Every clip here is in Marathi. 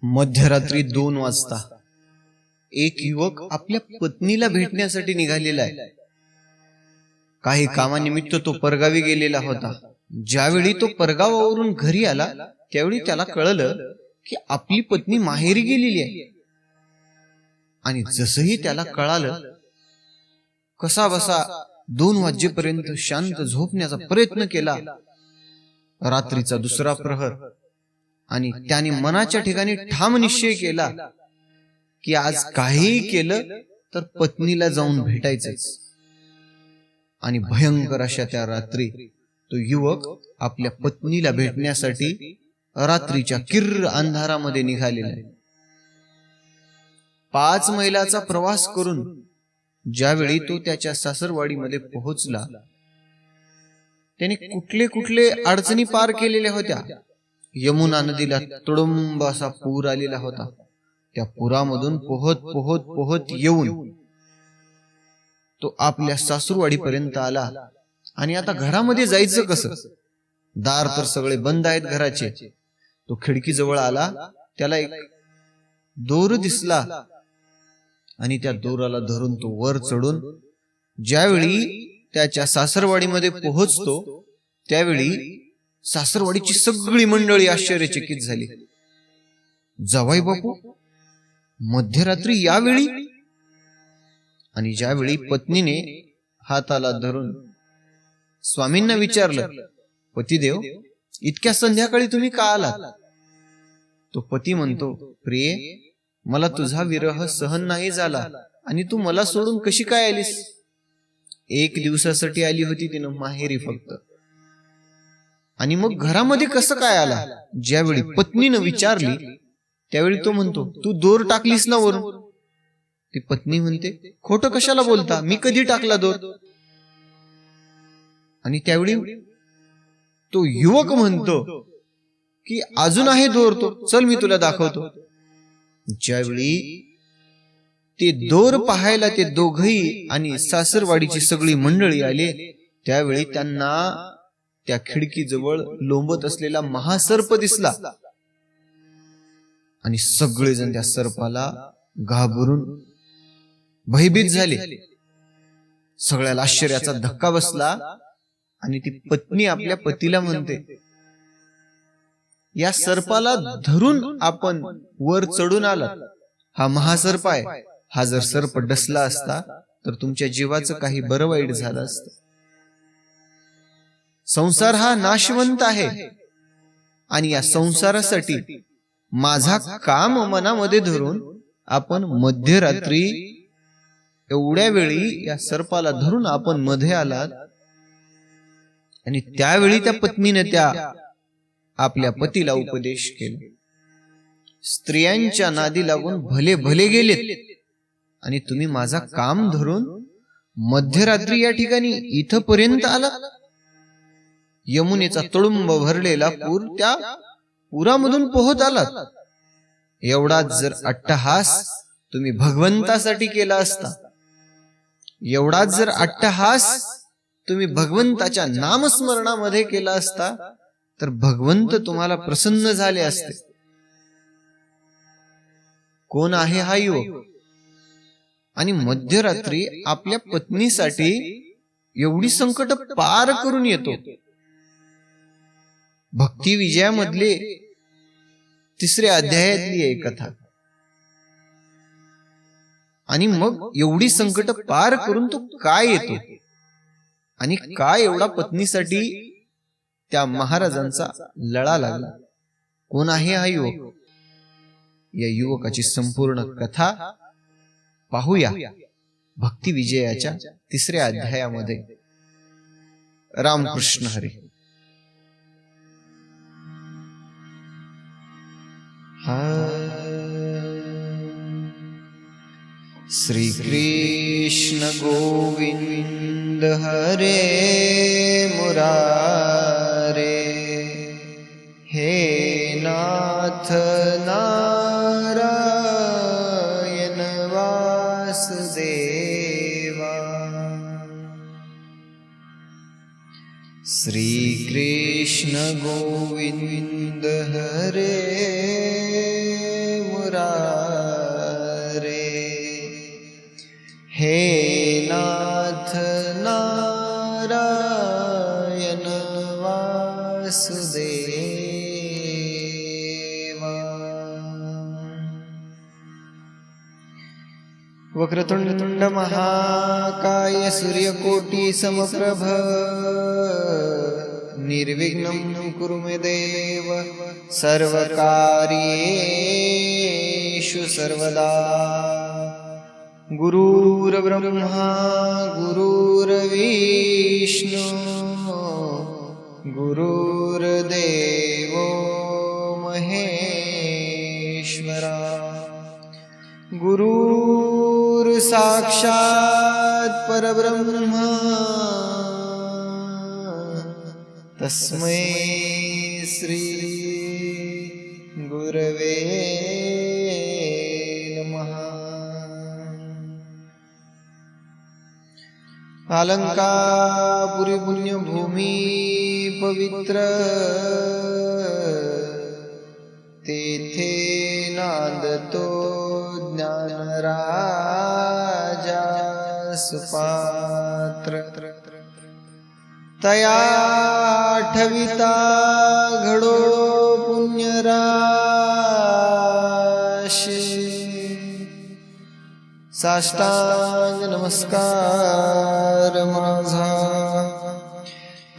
मध्यरात्री 2 वाजता एक युवक आपल्या पत्नीला भेटण्यासाठी निघालेला आहे. काही कामानिमित्त तो परगावी गेलेला होता. ज्यावेळी तो परगावावरून घरी आला त्यावेळी त्याला कळलं की आपली पत्नी माहेरी गेलेली आहे. आणि जसंही त्याला कळालं कसा बसा 2 वाजेपर्यंत शांत झोपण्याचा प्रयत्न केला. रात्रीचा 2रा प्रहर आणि त्याने मनाच्या ठिकाणी ठाम निश्चय केला की आज काहीही केलं तर पत्नीला जाऊन भेटायचंच. आणि भयंकर अशा त्या रात्री तो युवक आपल्या पत्नीला भेटण्यासाठी रात्रीच्या किर्र अंधारामध्ये निघालेला आहे. 5 मैलाचा प्रवास करून ज्यावेळी तो त्याच्या सासरवाडीमध्ये पोहोचला त्याने कुठले कुठले अडचणी पार केलेल्या होत्या. यमुना नदीला तुडुंब असा पूर आलेला होता. त्या पुरामधून पोहत पोहत पोहत येऊन तो आपल्या सासूरवाडीपर्यंत आला. आणि आता घरामध्ये जायचं कसं? दार तर सगळे बंद आहेत घराचे. तो खिडकीजवळ आला. त्याला एक दोर दिसला आणि त्या दोराला धरून तो वर चढून ज्यावेळी त्याच्या सासरवाडीमध्ये पोहोचतो त्यावेळी सासरवाडीची सगळी मंडळी आश्चर्यचकित झाली. जावाई बापू मध्यरात्री यावेळी? आणि ज्यावेळी पत्नीने हाताला धरून स्वामींना विचारलं, पतिदेव इतक्या संध्याकाळी तुम्ही का आलात? तो पती म्हणतो, प्रिये मला तुझा विरह सहन नाही झाला आणि तू मला सोडून कशी काय आलीस? 1 दिवसासाठी आली होती तिनं माहेरी फक्त. आणि मग घरामध्ये कसं काय आला? ज्यावेळी पत्नीनं विचारली त्यावेळी तो म्हणतो, तू दोर टाकलीस ना वरून? ती पत्नी म्हणते, खोटं कशाला बोलता, मी कधी टाकला दोर? आणि त्यावेळी तो युवक म्हणतो की अजून आहे दोर तो, चल मी तुला दाखवतो. ज्यावेळी ते दोर पाहायला ते दोघही आणि सासरवाडीची सगळी मंडळी आले त्यावेळी त्यांना त्या खिडकीजवळ लोंबत असलेला महासर्प दिसला. आणि सगळेजण त्या सर्पाला घाबरून भयभीत झाले. सगळ्याला आश्चर्याचा धक्का बसला. आणि ती पत्नी आपल्या पतीला म्हणते, या सर्पाला धरून आपण वर चढून आला. हा महासर्प आहे. हा जर सर्प डसला असता तर तुमच्या जीवाचं काही बरं वाईट झालं असतं. संसार हा नाशवंत आहे आणि या संसारासाठी माझा काम मनामध्ये धरून आपण मध्यरात्री एवढ्या वेळी या सर्पाला धरून आपण मध्ये आलात. आणि त्यावेळी त्या पत्नीने त्या आपल्या पतीला उपदेश केला, स्त्रियांच्या नादी लागून भले भले गेलेत आणि तुम्ही माझा काम धरून मध्यरात्री या ठिकाणी इथपर्यंत आला. यमुनेचा तुडुंब भरलेला पूर, त्या पुरामधून पोहत आलात. एवढाच जर अट्टहास तुम्ही भगवंतासाठी केला असता, एवढाच जर अट्टहास तुम्ही भगवंताच्या नामस्मरणामध्ये केला असता तर भगवंत तुम्हाला प्रसन्न झाले असते. कोण आहे हा युवक? आणि मध्यरात्री आपल्या पत्नीसाठी एवढी संकट पार करून येतो. भक्ती विजयामधले 3ऱ्या अध्यायातली आहे कथा. आणि मग एवढी संकट पार करून तो काय येतो आणि काय एवढा पत्नीसाठी त्या महाराजांचा लळा लागला? कोण आहे हा युवक? या युवकाची संपूर्ण कथा पाहूया भक्ती विजयाच्या 3ऱ्या अध्यायामध्ये. रामकृष्ण हरी. श्री कृष्ण गोविंद हरे मुरारे, हे नाथ नारायण वासुदेवा. श्री कृष्ण गोविंद हरे हे नाथ नारायण वासुदेवा। वक्रतुंड महाकाय सूर्यकोटि समप्रभ निर्विघ्नं कुरु मे देव सर्वकार्येषु सर्वदा। गुरुर्ब्रह्मा गुरुर्विष्णु गुरुर्देवो महेश्वरा। गुरुर्साक्षात् परब्रह्म तस्मै श्री गुरवे नमः। अलंकापुरी पुण्यभूमी पवित्र तेथे नांदतो ज्ञानराजा सुपात्र। तया ठविता घडो पुण्यराशी साष्टांग नमस्कार माझा।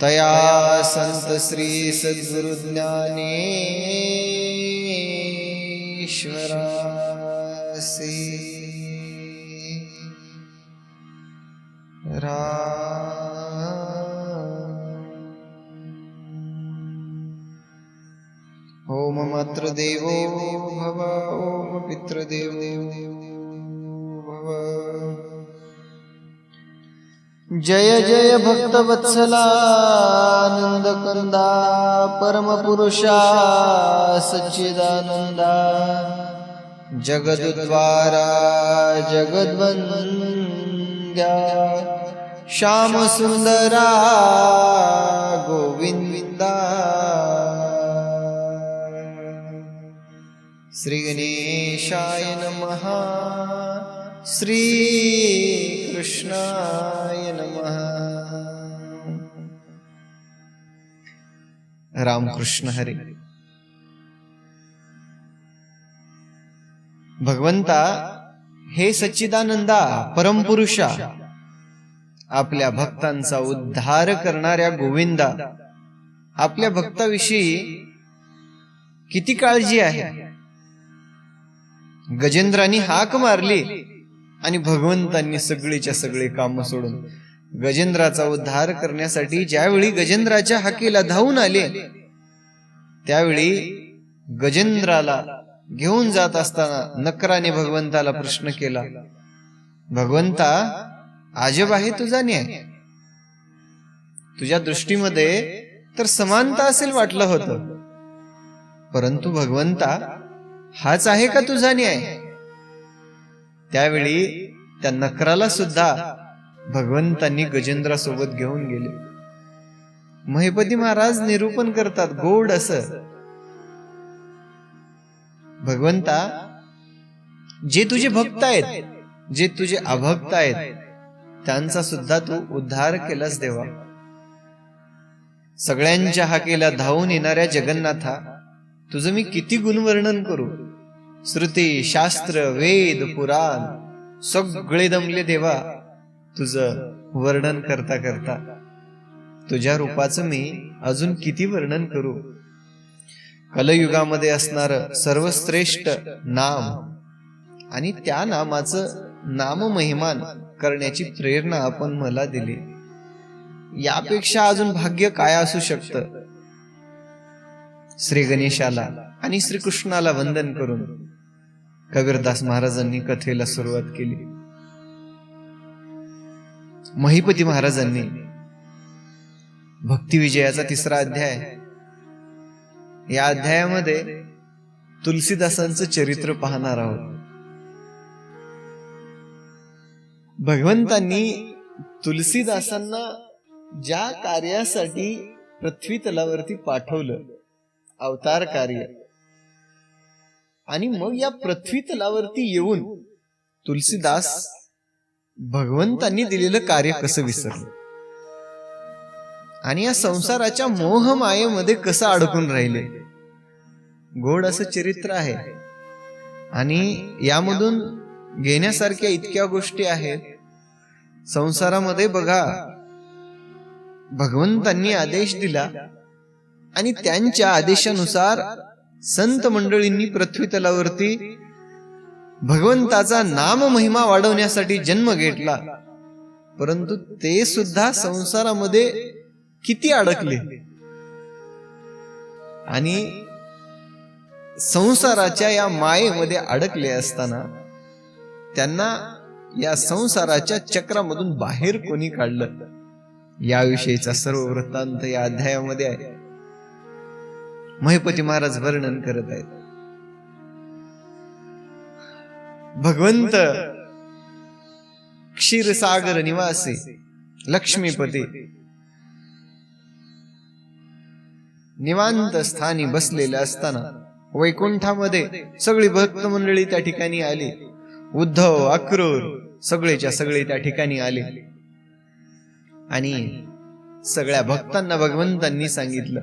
तया संत श्री सद्गुरु ज्ञानेश्वरासी ओम मातृदेवो भव ओम पितृदेवो भव। जय जय भक्तवत्सलानंद कंदा परमपुरुषा सच्चिदानंदा। जगद्द्वारा जगद्वन्द्या श्याम सुंदरा गोविंदा। श्री गणेशाय नमः श्री कृष्णाय नमः। रामकृष्ण हरी। भगवंता हे सच्चिदानंदा परमपुरुषा, आपल्या भक्तांचा उद्धार करणाऱ्या गोविंदा, आपल्या भक्ताविषयी किती काळजी आहे। गजेंद्रांनी हाक मारली आणि भगवंतांनी सगळीच्या सगळे काम सोडून गजेंद्राचा उद्धार करण्यासाठी ज्यावेळी गजेंद्राच्या हाकेला धावून आले, त्यावेळी गजेंद्राला घेऊन जात असताना नकराने भगवंताला प्रश्न केला, भगवंता अजब आहे तुझा न्याय। तुझ्या दृष्टीमध्ये तर समानता असेल वाटलं होतं, परंतु भगवंता हाच आहे का तुझा न्याय। त्यावेळी त्या नकराला सुद्धा भगवंतांनी गजेंद्रासोबत घेऊन गेले। महिपती महाराज निरूपण करतात गोड असं, भगवंता जे तुझे भक्त आहेत, जे तुझे अभक्त आहेत, त्यांचा सुद्धा तू उद्धार केलास देवा। सगळ्यांच्या हाकेला धावून येणाऱ्या जगन्नाथा, तुझं मी किती गुणवर्णन करू। श्रुती शास्त्र वेद पुराण सगळे दमले देवा तुझं वर्णन करता करता। तुझ्या रूपाचं मी अजून किती वर्णन करू। कलयुगामध्ये असणार सर्वश्रेष्ठ नाम आणि त्या नामाचं नाममहिमान करण्याची प्रेरणा आपण मला दिली, यापेक्षा अजून भाग्य काय असू शकतं। श्री गणेशाला आणि श्रीकृष्णाला वंदन करून कबीरदास महाराजांनी कथेला सुरुवात केली। महिपती महाराजांनी भक्ती विजयाचा 3रा अध्याय, या अध्यायामध्ये तुलसीदासांचं चरित्र पाहणार आहोत। भगवंतांनी तुलसीदासांना ज्या कार्यासाठी पृथ्वी तलावरती पाठवलं, अवतार कार्य, आणि मग या पृथ्वी तलावरती येऊन तुलसीदास भगवंतांनी दिलेलं कार्य कसं विसरलं आणि या संसाराच्या मोहमायेमध्ये कसं अडकून राहिले. गोड असं चरित्र आहे आणि यामधून घेण्यासारख्या इतक्या गोष्टी आहेत. संसारामध्ये बघा, भगवंतांनी आदेश दिला आणि त्यांच्या आदेशानुसार संत मंडळींनी पृथ्वी तलावरती भगवंताचा नाम महिमा वाढवण्यासाठी जन्म घेतला. परंतु ते सुद्धा संसारामध्ये किती अडकले आणि संसाराच्या या मायेमध्ये अडकले असताना त्यांना या संसाराच्या चक्रामधून बाहेर कोणी काढलं, याविषयीचा सर्व वृत्तांत या अध्यायामध्ये आहे. महिपती महाराज वर्णन करत आहेत. भगवंत क्षीरसागर निवासी लक्ष्मीपती निवांत स्थानी बसलेले असताना वैकुंठामध्ये सगळी भक्त मंडळी त्या ठिकाणी आली. उद्धव, अक्रूर सगळेच्या सगळे त्या ठिकाणी आले आणि सगळ्या भक्तांना भगवंतांनी सांगितलं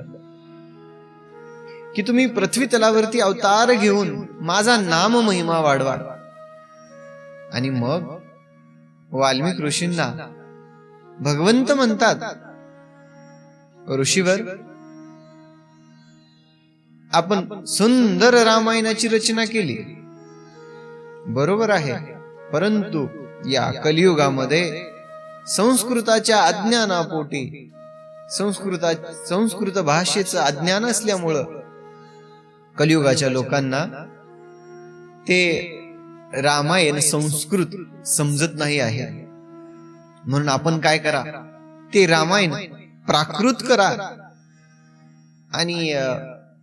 की तुम्ही पृथ्वी तलावरती अवतार घेऊन माझा नाम महिमा वाढवा. आणि मग वाल्मिक ऋषींना भगवंत म्हणतात, ऋषीवर आपण सुंदर रामायणाची रचना केली, बरोबर आहे, परंतु या कलियुगामध्ये संस्कृताच्या अज्ञानापोटी संस्कृत भाषेचं अज्ञान असल्यामुळं कलियुगाच्या लोकांना ते रामायण संस्कृत समजत नाही आहे. म्हणून आपण काय करा, ते रामायण प्राकृत करा आणि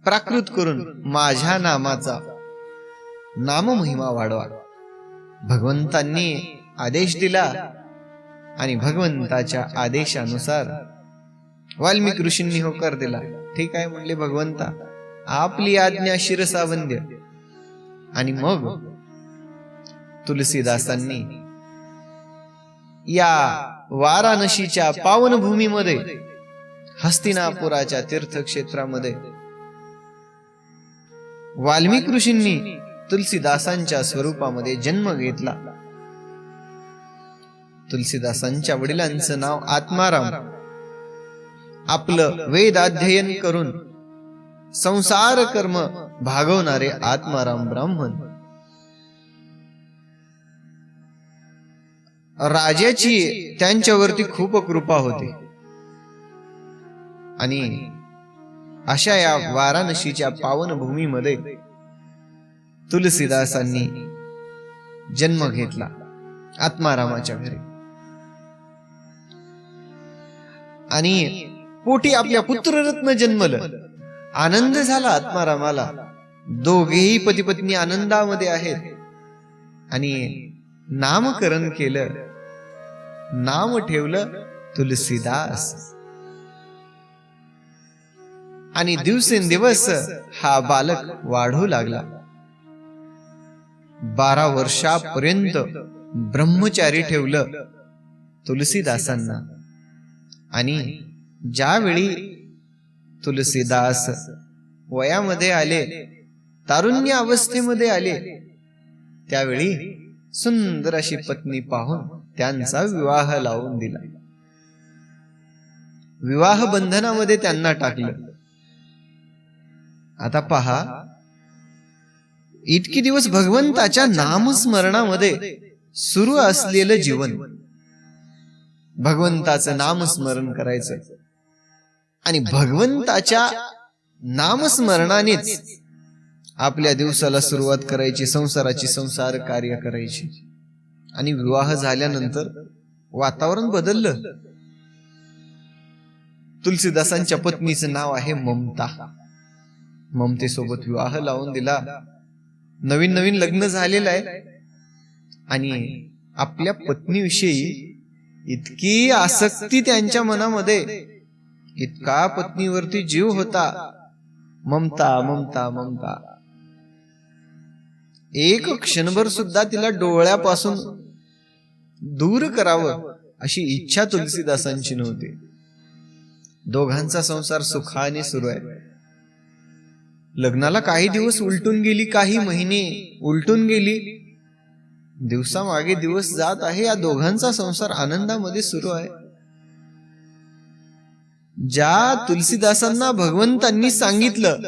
प्राकृत करून माझ्या नामाचा नाम महिमा वाढवा. भगवंतांनी आदेश दिला आणि भगवंताच्या आदेशानुसार वाल्मिक ऋषींनी होकार दिला. ठीक आहे म्हणले भगवंता, आपली आज्ञा शिरसा वंद्य. आणि मग तुलसीदासांनी या वाराणसीच्या पावनभूमीमध्ये हस्तिनापुराच्या तीर्थक्षेत्रामध्ये वाल्मिक ऋषींनी तुलसीदासांच्या स्वरूपामध्ये जन्म घेतला. तुलसीदासांच्या वडिलांचं नाव आत्माराम. आपलं वेद अध्ययन करून संसार कर्म भागवणारे आत्माराम ब्राह्मण. राजाची त्यांच्यावरती खूप कृपा होती आणि अशा या वाराणसीच्या पावनभूमीमध्ये तुलसीदासांनी जन्म घेतला आत्मारामाच्या घरी. आणि पोटी आपल्या पुत्ररत्न जन्मलं. आनंद झाला आत्मारामाला. दोघेही पती पत्नी आनंदामध्ये आहेत आणि नामकरण केलं. नाम ठेवलं तुलसीदास. आणि दिवसेंदिवस हा बालक वाढू लागला. 12 वर्षापर्यंत ब्रह्मचारी ठेवलं तुलसीदासांना. आणि ज्यावेळी तुलसीदास वयामध्ये आले, तारुण्य अवस्थेमध्ये आले, त्यावेळी सुंदर अशी पत्नी पाहून त्यांचा विवाह लावून दिला. विवाह बंधनामध्ये त्यांना टाकलं. आता पहा, इतके दिवस भगवंताच्या नामस्मरणामध्ये सुरू असलेलं जीवन, भगवंताचं नामस्मरण करायचं आणि भगवंताच्या नामस्मरणानेच आपल्या दिवसाला सुरुवात करायची, संसाराची संसार कार्य करायची. आणि विवाह झाल्यानंतर वातावरण बदललं. तुलसीदासांच्या पत्नीचं नाव आहे ममता. ममतेसोबत विवाह लावून दिला. नवीन नवीन लग्न झालेलं आहे आणि आपल्या पत्नीविषयी इतकी आसक्ती त्यांच्या मनामध्ये, इतका पत्नीवरती जीव होता. ममता ममता ममता. एक क्षणभर सुद्धा तिला डोळ्यापासून दूर करावं अशी इच्छा तुलसीदासांची नव्हती. दोघांचा संसार सुखाने सुरू आहे. लग्नाला काही दिवस उलटून गेली, काही महिने उलटून गेली, दिवसामागे दिवस जात आहे. या दोघांचा संसार आनंदामध्ये सुरू आहे. ज्या तुलसीदासांना भगवंतांनी सांगितलं,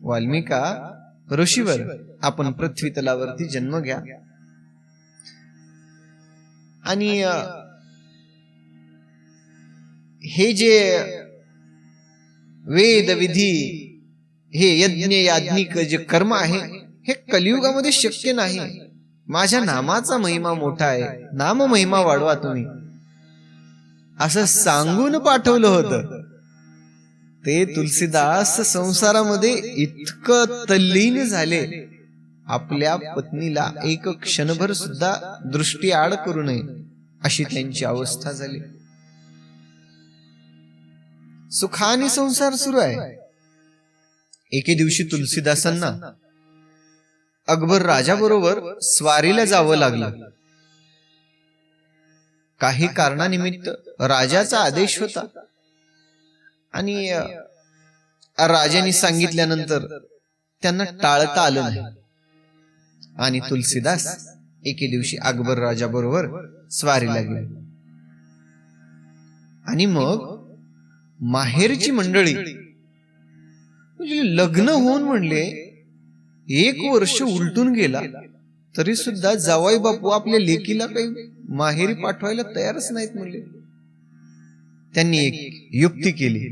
वाल्मिका ऋषीवर आपण पृथ्वी तलावरती जन्म घ्या आणि हे जे वेद विधी, हे यज्ञ याज्ञिक जे कर्म आहे, हे कलियुगामध्ये शक्य नाही. माझ्या नामाचा महिमा मोठा आहे, नाम महिमा वाढवा तुम्ही, असं सांगून पाठवलं होतं. ते तुलसीदास संसारामध्ये इतकं तल्लीन झाले, आपल्या पत्नीला एक क्षणभर सुद्धा दृष्टी आड करू नये अशी त्यांची अवस्था झाली. सुखाने संसार सुरू आहे. एके दिवशी तुलसीदासांना अकबर राजाबरोबर स्वारीला जावं लागलं. काही कारणानिमित्त राजाचा आदेश होता आणि राजाने सांगितल्यानंतर त्यांना टाळता आलं नाही आणि तुलसीदास एके दिवशी अकबर राजाबरोबर स्वारीला गेले. आणि मग माहेरची मंडळी, म्हणजे लग्न होऊन म्हणले 1 वर्ष उलटून गेला तरी सुद्धा जावई बापू आपल्या लेकीला काही माहेरी पाठवायला तयारच नाहीत म्हणले. त्यांनी एक युक्ती केली.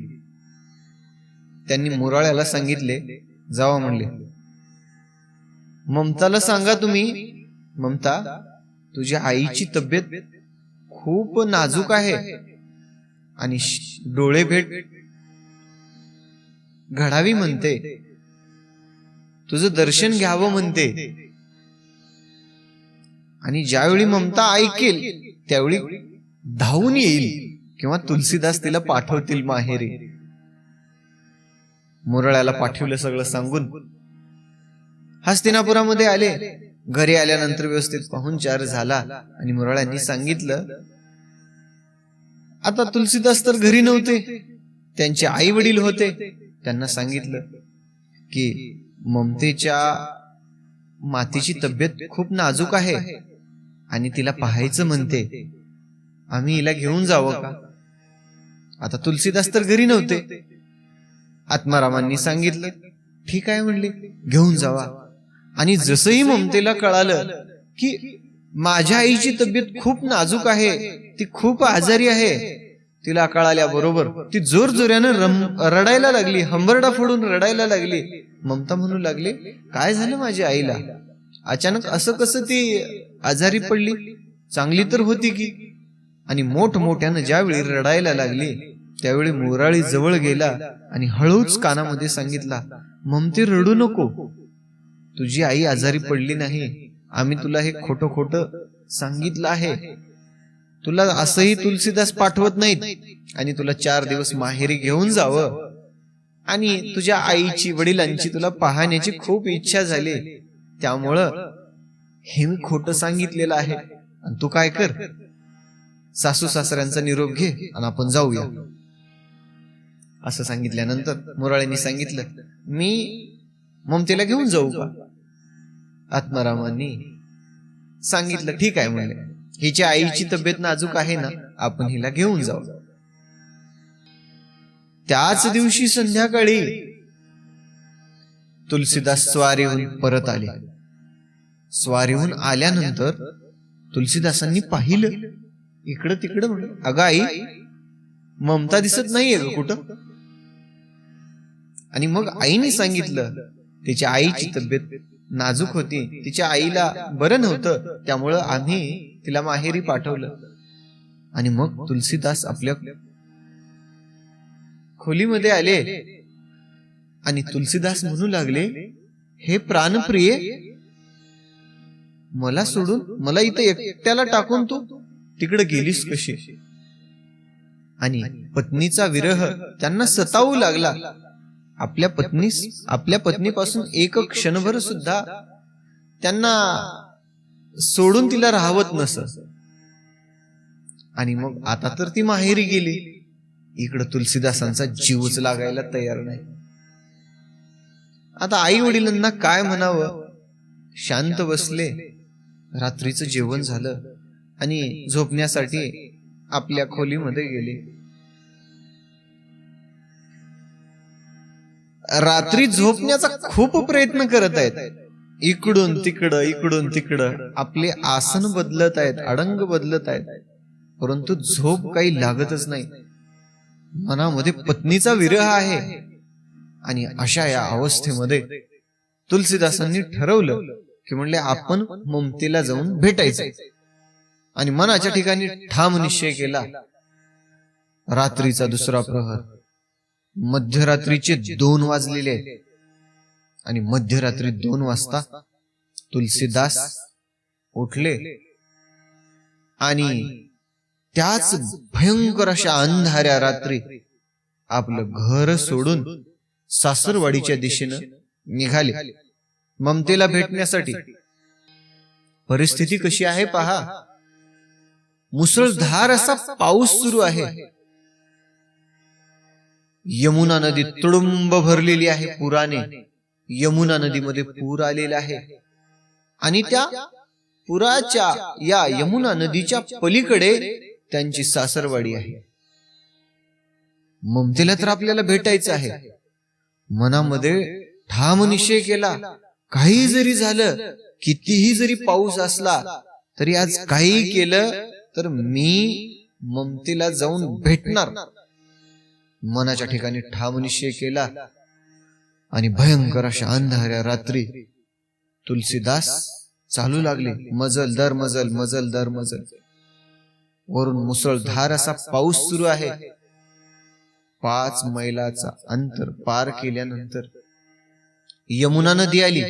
त्यांनी मुराळ्याला सांगितले, जावा म्हणले, ममताला सांगा तुम्ही, ममता तुझ्या आईची तब्येत खूप नाजूक आहे आणि डोळे भेट घडावी म्हणते, तुझं दर्शन घ्यावं म्हणते. आणि ज्यावेळी ममता ऐकेल त्यावेळी धावून येईल किंवा तुलसीदास तिला पाठवतील माहेरी. मुरळ्याला पाठवलं सगळं सांगून. हस्तिनापुरामध्ये आले. घरी आल्यानंतर व्यवस्थित पाहुणचार झाला आणि मुरळ्यांनी सांगितलं. आता तुलसीदास तर घरी नव्हते, त्यांचे आई वडील होते. त्यांना सांगितलं की ममतेच्या मातेची तब्येत खूप नाजूक आहे आणि तिला पाहायचं म्हणते, आम्ही हिला घेऊन जावं का? आता तुलसीदास तर घरी नव्हते. आत्मारामांनी सांगितलं, ठीक आहे म्हणले, घेऊन जावा. आणि जसंही ममतेला कळालं की माझ्या आईची तब्येत खूप नाजूक आहे, ती खूप आजारी आहे, तिला कळाल्याबरोबर ती जोरजोऱ्यानं रडायला लागली, हंबरडा फोडून रडायला लागली. ममता म्हणू लागली, काय झालं माझ्या आईला? अचानक असं कसं ती आजारी पडली? चांगली तर होती की? आणि मोठमोठ्यानं ज्यावेळी रडायला लागली त्यावेळी मुराळी जवळ गेला आणि हळूच कानामध्ये सांगितला, ममते रडू नको, तुझी आई आजारी पडली नाही. आम्ही तुला हे खोटं खोटं सांगितलं आहे. तुला असंही तुलसीदास पाठवत नाहीत आणि तुला 4 दिवस माहेरी घेऊन जावं आणि तुझ्या आईची वडिलांची तुला पाहण्याची खूप इच्छा झाली, त्यामुळं हे मी खोटं सांगितलेलं आहे. आणि तू काय कर, सासू सासऱ्यांचा निरोप घे आणि आपण जाऊया. असं सांगितल्यानंतर मुराळींनी सांगितलं, मी ममतेला घेऊन जाऊ का? आत्मारामांनी सांगितलं, ठीक आहे म्हणले, हिच्या आईची तब्येत नाजूक आहे ना, आपण हिला घेऊन जाऊ. त्याच दिवशी संध्याकाळी तुलसीदास स्वारीहून परत आले. स्वारीहून आल्यानंतर तुलसीदासांनी पाहिलं इकडं तिकडं. म्हणलं, अगं आई, ममता दिसत नाहीये ग कुठं? आणि मग आईने सांगितलं, तिच्या आईची तब्येत नाजूक होती, तिच्या आईला बरं नव्हतं, त्यामुळं आम्ही तिला माहेरी पाठवलं. आणि मग तुलसीदास आपल्या खोलीमध्ये आले आणि तुलसीदास म्हणू लागले, हे प्राणप्रिय, मला सोडून, मला इथं एकट्याला टाकून तू तिकडे गेलीस कशी? आणि पत्नीचा विरह त्यांना सतावू लागला. आपल्या पत्नीपासून एक क्षणभर सुद्धा त्यांना सोडून तिला राहवत नसत. आणि मग आता तर ती माहेरी गेली. इकडं तुलसीदासांचा जीवच लागायला तयार नाही. आता आई वडिलांना काय म्हणावं. शांत बसले. रात्रीचं जेवण झालं आणि झोपण्यासाठी आपल्या खोलीमध्ये गेले. रात्री झोपण्याचा खूप प्रयत्न करत आहेत. इकडून तिकडं आपले आसन बदलत आहेत, अडंग बदलत आहेत, परंतु झोप काही लागतच नाही. मनामध्ये पत्नीचा विरह आहे. आणि अशा या अवस्थेमध्ये तुलसीदासांनी ठरवलं की म्हणले आपण ममतेला जाऊन भेटायचं. आणि मनाच्या ठिकाणी ठाम निश्चय केला. रात्रीचा दुसरा प्रहर, मध्यरात्रीचे 2 वाजलेले आणि मध्यरात्री 2 वाजता तुलसीदास उठले आणि त्याच भयंकर अशा अंधाऱ्या रात्री आपलं घर सोडून सासरवाडीच्या दिशेनं निघाले ममतेला भेटण्यासाठी. परिस्थिती कशी आहे पहा. मुसळधार असा पाऊस सुरू आहे. यमुना नदी तुडुंब भरलेली आहे पुराने. यमुना नदीमध्ये पूर आलेला आहे आणि त्या पुराच्या या यमुना नदीच्या पलीकडे त्यांची सासरवाडी आहे. ममतेला तर आपल्याला भेटायचं आहे. मनामध्ये ठाम निश्चय केला. काही जरी झालं, कितीही जरी पाऊस असला तरी आज काही केलं तर मी ममतेला जाऊन भेटणार. मनाच्या ठिकाणी ठाम निश्चय केला आणि भयंकर अशा अंधाऱ्या रात्री तुलसीदास चालू लागले. मजल दर मजल, मजल दर मजल. वरून मुसळधार असा पाऊस सुरू आहे. 5 मैलाचा अंतर पार केल्यानंतर यमुना नदी आली.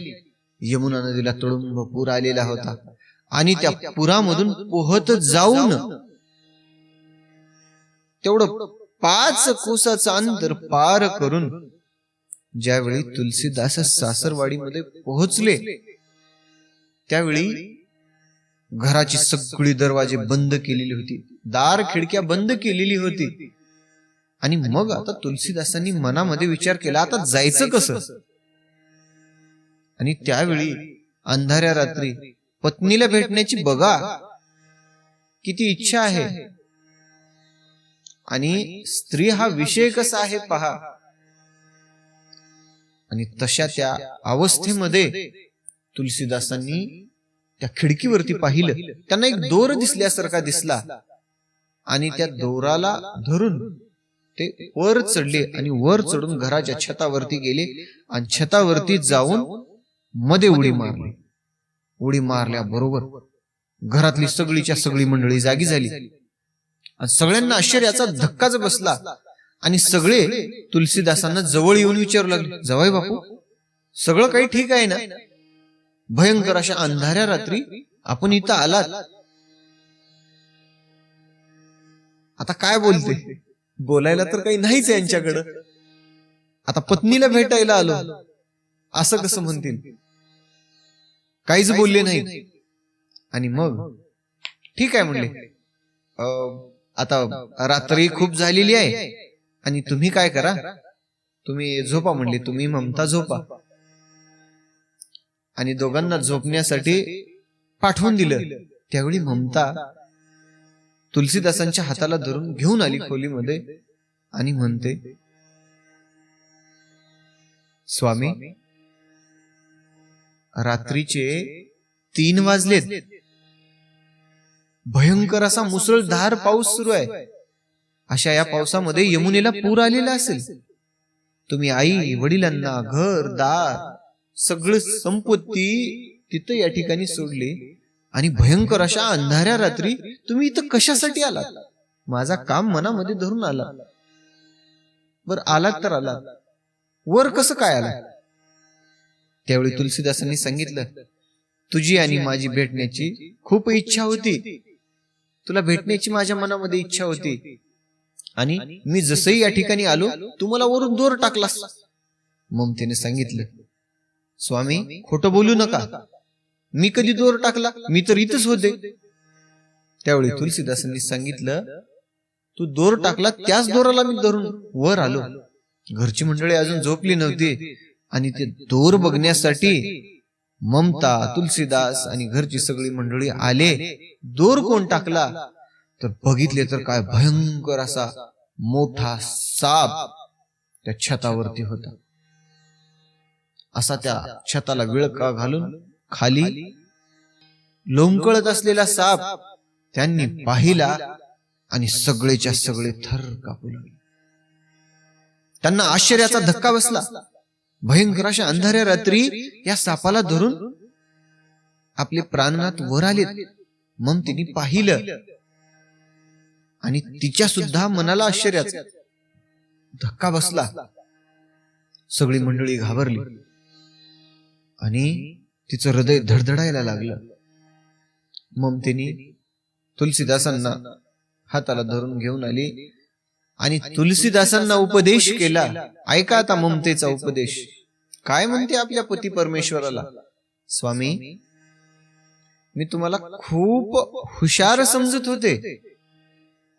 यमुना नदीला तुडुंब पूर आलेला होता आणि त्या पुरामधून पोहत जाऊन तेवढं 5 कोसाचं अंतर पार करून ज्यावेळी तुलसीदास सासरवाडीमध्ये पोहोचले त्यावेळी घराची सगळी दरवाजे बंद केलेली होती, दार खिडक्या बंद केलेली होती. आणि मग आता तुलसीदासांनी मनामध्ये विचार केला, आता जायचं कसं. आणि त्यावेळी अंधाऱ्या रात्री पत्नीला भेटण्याची बघा किती इच्छा आहे. आणि स्त्री हा विषय कसा आहे पहा. आणि तशा त्या अवस्थेमध्ये तुलसीदासांनी त्या खिडकीवरती पाहिलं. त्यांना एक दोर दिसल्यासारखा दिसला आणि त्या दोराला धरून ते वर चढले आणि वर चढून घराच्या छतावरती गेले आणि छतावरती जाऊन मध्ये उडी मारली. उडी मारल्याबरोबर घरातली सगळीच्या सगळी मंडळी जागी झाली आणि सगळ्यांना आश्चर्याचा धक्काच बसला. आणि सगळे तुलसीदासांना जवळ येऊन विचारू लागले, जावई बापू सगळं काही ठीक आहे ना. भयंकर अशा अंधाऱ्या रात्री आपण इथं आलात, आता काय बोलते. बोलायला तर काही नाहीच यांच्याकडं. आता पत्नीला भेटायला आलो असं कसं म्हणतील. काहीच बोलले नाही. आणि मग ठीक आहे म्हणले, आता रात्री खूप झालेली आहे आणि तुम्ही काय करा, तुम्ही झोपा म्हणले. तुम्ही ममता झोपा. आणि दोघांना झोपण्यासाठी पाठवून दिलं. त्यावेळी ममता तुलसीदासांच्या हाताला धरून घेऊन आली खोलीमध्ये आणि म्हणते, स्वामी रात्रीचे 3 वाजलेत. भयंकर असा मुसळधार पाऊस सुरू आहे. अशा या पावसामध्ये यमुनेला पूर आलेला असेल. तुम्ही आई वडिलांना घर दार सगळं संपत्ती तिथं या ठिकाणी सोडली आणि भयंकर अशा अंधाऱ्या रात्री तुम्ही इथं कशासाठी आलात. माझा काम मनामध्ये धरून आला. बर आलात तर आलात, वर कसं काय आला. त्यावेळी तुलसीदासांनी सांगितलं, तुझी आणि माझी भेटण्याची खूप इच्छा होती. तुला भेटण्याची माझ्या मनामध्ये इच्छा होती आणि मी जसंही या ठिकाणी आलो तुम्हाला वरून दोर टाकलास. ममतेने सांगितलं, स्वामी खोटं बोलू नका. मी कधी दोर टाकला, मी तर इथंच होते. त्यावेळी तुलसीदासांनी सांगितलं, तू दोर टाकला त्याच दोराला मी धरून वर आलो. घरची मंडळी अजून झोपली नव्हती आणि ते दोर बघण्यासाठी ममता, तुलसीदास आणि घरची सगळी मंडळी आले. दोर कोण टाकला तर बघितले तर काय भयंकर असा मोठा साप त्या छतावरती होता. असा त्या छताला विळका घालून खाली लोंबकळत असलेला साप त्यांनी पाहिला आणि सगळेच्या सगळे थर कापू लागले. त्यांना आश्चर्याचा धक्का बसला. भयंकर अशा अंधाऱ्या रात्री या सापाला धरून आपले प्राणनाथ वर आलेत. मग तिने पाहिलं आणि तिच्या सुद्धा मनाला आश्चर्याचा धक्का बसला. सगळी मंडळी घाबरली आणि तिचं हृदय धडधडायला लागलं. ममतेने तुलसीदासांना हाताला धरून घेऊन आली आणि तुलसीदासांना उपदेश केला. ऐका आता ममतेचा उपदेश. काय म्हणते आपल्या पती परमेश्वराला, स्वामी, मी तुम्हाला खूप हुशार समजत होते,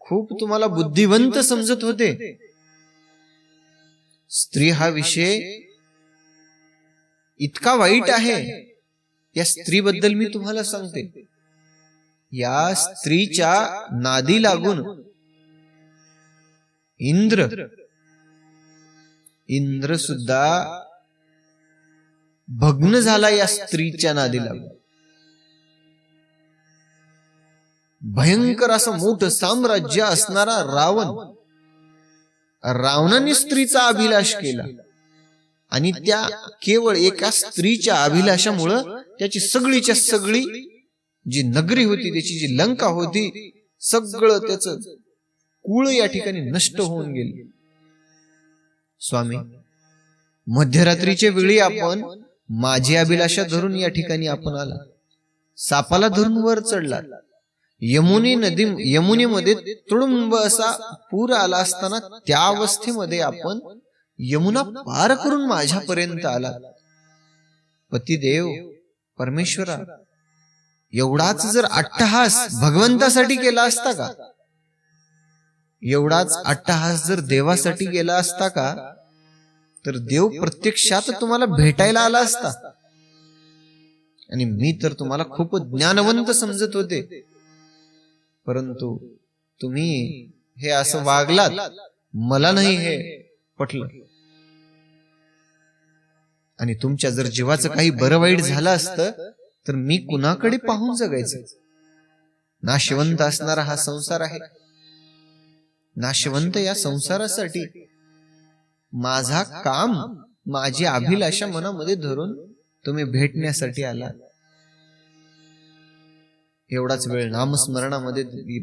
खूप तुम्हाला बुद्धिवंत समजत होते. स्त्री हा विषय इतका वाईट आहे. या स्त्रीबद्दल मी तुम्हाला सांगते. या स्त्रीच्या नादी लागून इंद्र सुद्धा भग्न झाला. या स्त्रीच्या नादी लागून भयंकर असं मोठं साम्राज्य असणारा रावणाने स्त्रीचा अभिलाष केला आणि त्या केवळ एका स्त्रीच्या अभिलाषामुळं त्याची सगळीच्या सगळी जी नगरी होती, त्याची जी लंका होती, सगळं त्याचं कुळ या ठिकाणी नष्ट होऊन गेले. स्वामी, मध्यरात्रीच्या वेळी आपण माझी अभिलाषा धरून या ठिकाणी आपण आला, सापाला धरून वर चढला. यमुनेमध्ये तुडुंब असा पूर आला असताना त्या अवस्थेमध्ये आपण यमुना पार करून माझ्यापर्यंत आला. पतिदेव परमेश्वरा, एवढाच जर अट्टहास भगवंतासाठी केला असता का, एवढाच अट्टहास जर देवासाठी केला असता का, तर देव प्रत्यक्षात तुम्हाला भेटायला आला असता. आणि मी तर तुम्हाला खूप ज्ञानवंत समजत होते, परंतु तुम्ही हे असं वागलात, मला नाही हे पटलं. आणि तुमच्या जर जीवाचं काही बरं वाईट झालं असतं तर मी कुणाकडे पाहून जगायचं. नाशवंत असणारा हा संसार आहे. नाशवंत या संसारासाठी माझा काम, माझी अभिलाषा मनामध्ये धरून तुम्ही भेटण्यासाठी आला. एवढाच वेळ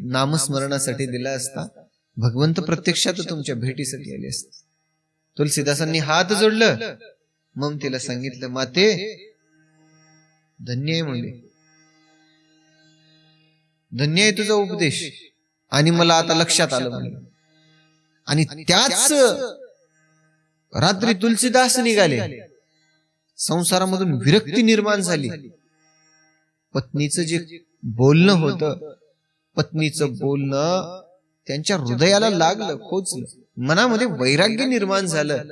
नामस्मरणासाठी दिला असता, भगवंत प्रत्यक्षात तुमच्या भेटीसाठी आले असते. तुलसीदासांनी हात जोडलं, मग तिला सांगितलं, माते धन्य आहे म्हणले, धन्य आहे तुझा उपदेश, आणि मला आता लक्षात आलं म्हणले. आणि त्याच रात्री तुलसीदास निघाले. संसारामधून विरक्ती निर्माण झाली. पत्नीचं जे बोलणं होतं, पत्नीचं बोलणं त्यांच्या हृदयाला लागलं, खोचलं, मनामध्ये वैराग्य निर्माण झालं.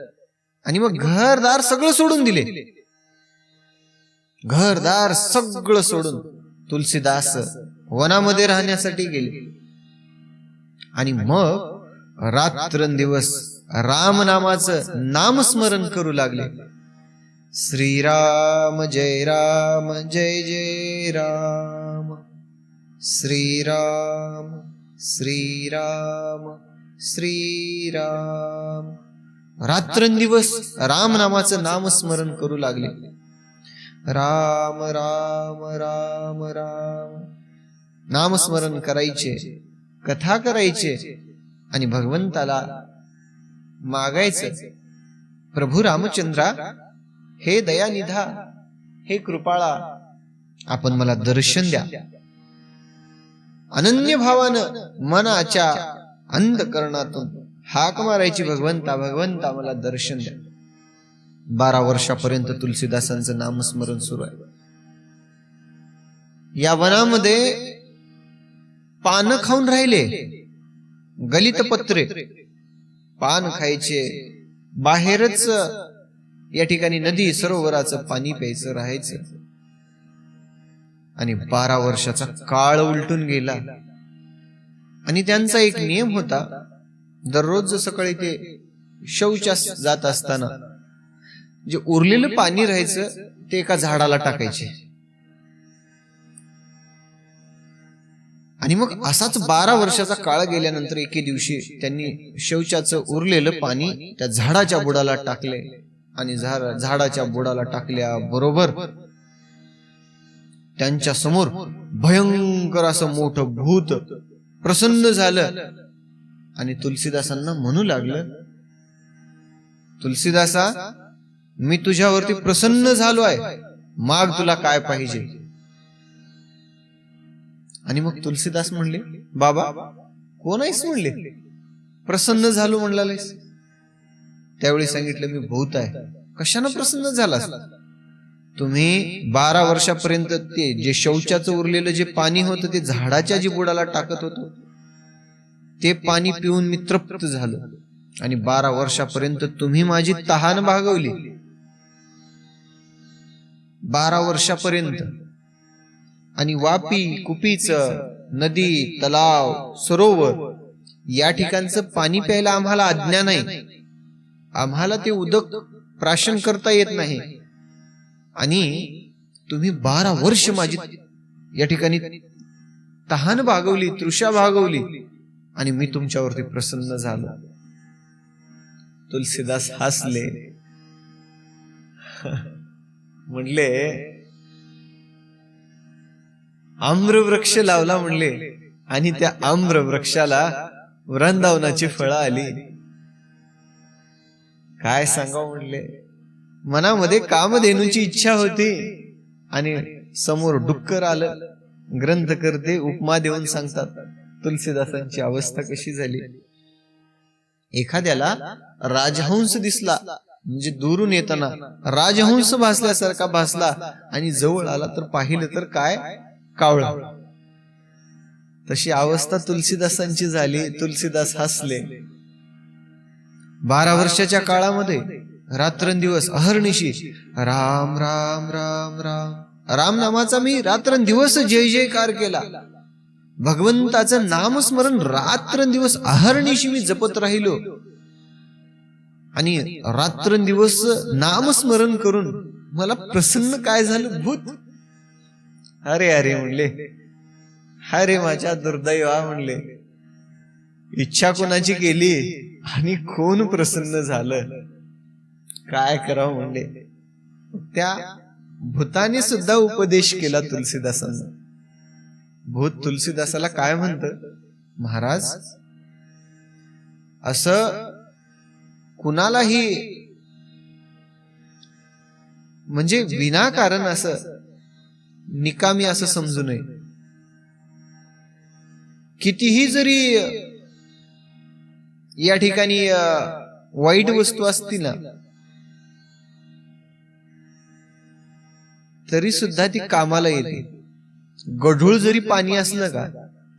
आणि मग घरदार सगळं सोडून दिले. घरदार सगळं सोडून तुलसीदास वनामध्ये राहण्यासाठी गेले. आणि मग रात्रंदिवस राम नामाचं नामस्मरण करू लागले. श्रीराम जय राम जय जय राम, श्रीराम श्रीराम श्रीराम. रात्रंदिवस राम नामाचं नामस्मरण करू लागले. राम राम राम राम नामस्मरण करायचे, कथा करायचे आणि भगवंताला मागायचं, प्रभू रामचंद्रा, हे दयानिधा, हे कृपाळा, आपण मला दर्शन द्या. अनन्य भावानं मनाच्या अंधकरणातून हाक मारायची, भगवंता भगवंता मला दर्शन द्या. 12 वर्षापर्यंत तुलसीदासांचं नामस्मरण सुरू आहे. या वनामध्ये पानं खाऊन राहिले, गलित पत्रे, पान खायचे, बाहेरच या ठिकाणी नदी सरोवराचं पाणी प्यायचं राहायचं. आणि 12 वर्षाचा काळ उलटून गेला. आणि त्यांचा एक नियम होता, दररोज सकाळी ते शौचास जात असताना जे उरलेलं पाणी राहायचं ते एका झाडाला टाकायचे. आणि मग असाच 12 वर्षाचा काळ गेल्यानंतर एके दिवशी त्यांनी शौचाचं उरलेलं पाणी त्या झाडाच्या बुडाला टाकले. आणि झाडाच्या बुडाला टाकल्याबरोबर त्यांच्या समोर भयंकर असं मोठं भूत प्रसन्न झालं. आणि तुलसीदासांना म्हणू लागलं, तुलसीदासा, मी तुझ्यावरती प्रसन्न झालो आहे, माग तुला काय पाहिजे. आणि मग तुलसीदास म्हणले, बाबा कोण आहेस म्हणले, प्रसन्न झालो म्हणलास. त्यावेळी सांगितलं, मी भूत आहे. कशानं प्रसन्न झालास? तुम्ही 12 वर्षापर्यंत ते जे शौचाचं उरलेलं जे पाणी होतं ते झाडाच्या जी बुडाला टाकत होतो, ते पाणी पिऊन मी तृप्त झालो. आणि 12 वर्षापर्यंत तुम्ही माझी तहान भागवली. 12 वर्षापर्यंत. आणि वापी, कुपीच, नदी, तलाव, सरोवर या ठिकाणचं पाणी प्यायला आम्हाला आज्ञा नाही. आम्हाला ते उदक प्राशन करता येत नाही. आणि तुम्ही 12 वर्ष माझी या ठिकाणी तहान भागवली, तृषा भागवली, आणि मी तुमच्यावरती प्रसन्न झालो. तुलसीदास हसले, म्हणले, आम्रवृक्ष लावला म्हणले, आणि त्या आम्रवृक्षाला वृंदावनाची फळं आली. काय सांगाव म्हणले, मनामध्ये कामधेनूची इच्छा होती आणि समोर डुक्कर आलं. ग्रंथकर्ते उपमा देऊन सांगतात तुलसीदासांची अवस्था कशी झाली. एखाद्याला राजहंस दिसला, म्हणजे दुरून येताना राजहंस भासल्यासारखा भासला, आणि जवळ आला तर पाहिलं तर काय, कावळा. तशी अवस्था तुलसीदासांची झाली. तुलसीदास हसले. 12 वर्षाच्या काळामध्ये रात्रंदिवस अहर्निशी राम राम राम राम राम नामाचा मी रात्रंदिवस जय जयकार केला. भगवंताचं नामस्मरण रात्रंदिवस अहर्निशी मी जपत राहिलो. आणि रात्रंदिवस नामस्मरण करून मला प्रसन्न काय झालं, भूत. अरे अरे म्हणले, अरे माझ्या दुर्दैवा म्हणले, इच्छा कोणाची केली आणि कोण प्रसन्न झालं, काय करावं म्हणले. त्या भूताने सुद्धा उपदेश केला तुलसीदासांना. भूत तुलसीदासाला काय म्हणत, महाराज, असं कुणालाही म्हणजे विनाकारण असं निकामी असं समजू नये. कितीही जरी या ठिकाणी वाईट वस्तू असतील ना, तरी सुद्धा ती कामाला येते. गढूळ जरी पाणी असलं का,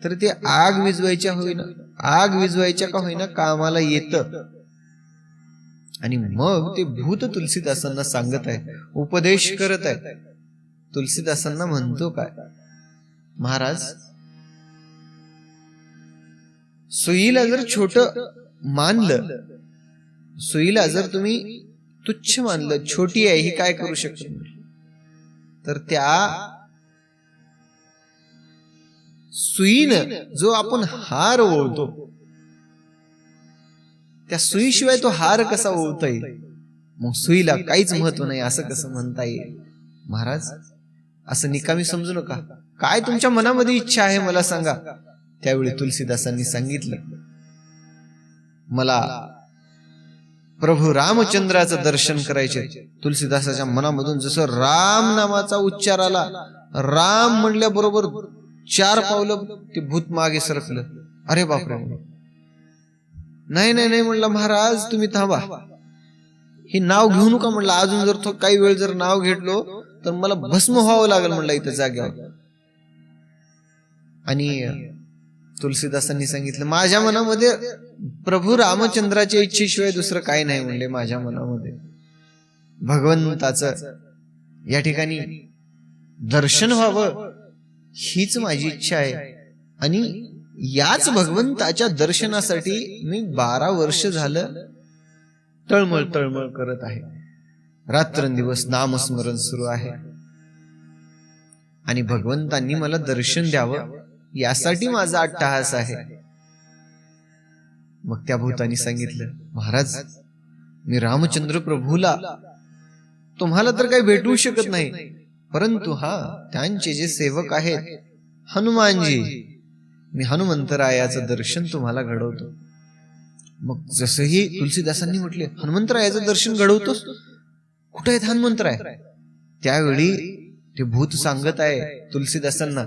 तर ते आग विजवायच्या का होईना कामाला येतं. आणि मग ते भूत तुलसीदासांना सांगत आहे, उपदेश करत आहे. तुलसीदासांना म्हणतो काय, महाराज, सुईला जर छोट मानलं, सुईला जर तुम्ही तुच्छ मानलं, छोटी आहे, ही काय करू शकत, तर त्या सुईनं जो आपण हार ओळतो, त्या सुईशिवाय तो हार कसा ओळता येईल? मग सुईला काहीच महत्व नाही असं कसं म्हणता येईल? महाराज, असं निकामी समजू नका. काय तुमच्या मनामध्ये इच्छा आहे मला सांगा. त्यावेळी तुलसीदासांनी सांगितलं, मला प्रभू रामचंद्राचं दर्शन करायचे. तुलसीदासाच्या मनामधून जसं राम नामाचा उच्चार आला, राम म्हणल्याबरोबर 4 पावलं ते भूत मागे सरकलं. अरे बापरे, नाही नाही नाही म्हणलं, महाराज तुम्ही थांबा, हे नाव घेऊ नका म्हणलं. अजून जर तो काही वेळ जर नाव घेतलो तर मला भस्म व्हावं लागेल म्हणलं इथं जाग्यावर. आणि तुलसीदासांनी सांगितलं, माझ्या मनामध्ये प्रभू रामचंद्राच्या इच्छेशिवाय दुसरं काही नाही म्हणले. माझ्या मनामध्ये भगवंताचं या ठिकाणी दर्शन व्हावं हीच माझी इच्छा आहे. आणि याच भगवंताच्या दर्शनासाठी मी 12 वर्ष झालं तळमळ तळमळ करत आहे. रात्रंदिवस नामस्मरण सुरू आहे. आणि भगवंतांनी मला दर्शन द्यावं यासाठी माझा अट्टहास आहे. मग त्या भूतानी सांगितलं, महाराज मी रामचंद्र प्रभूला तुम्हाला तर काही भेटू शकत नाही, परंतु त्यांचे जे सेवक आहेत हनुमानजी, मी हनुमंतरायाचं दर्शन तुम्हाला घडवतो. मग जसंही तुलसीदासांनी म्हटले, हनुमंतरायाचं दर्शन घडवतोस? कुठे आहेत हनुमंतराय? त्यावेळी ते भूत सांगत आहे तुलसीदासांना,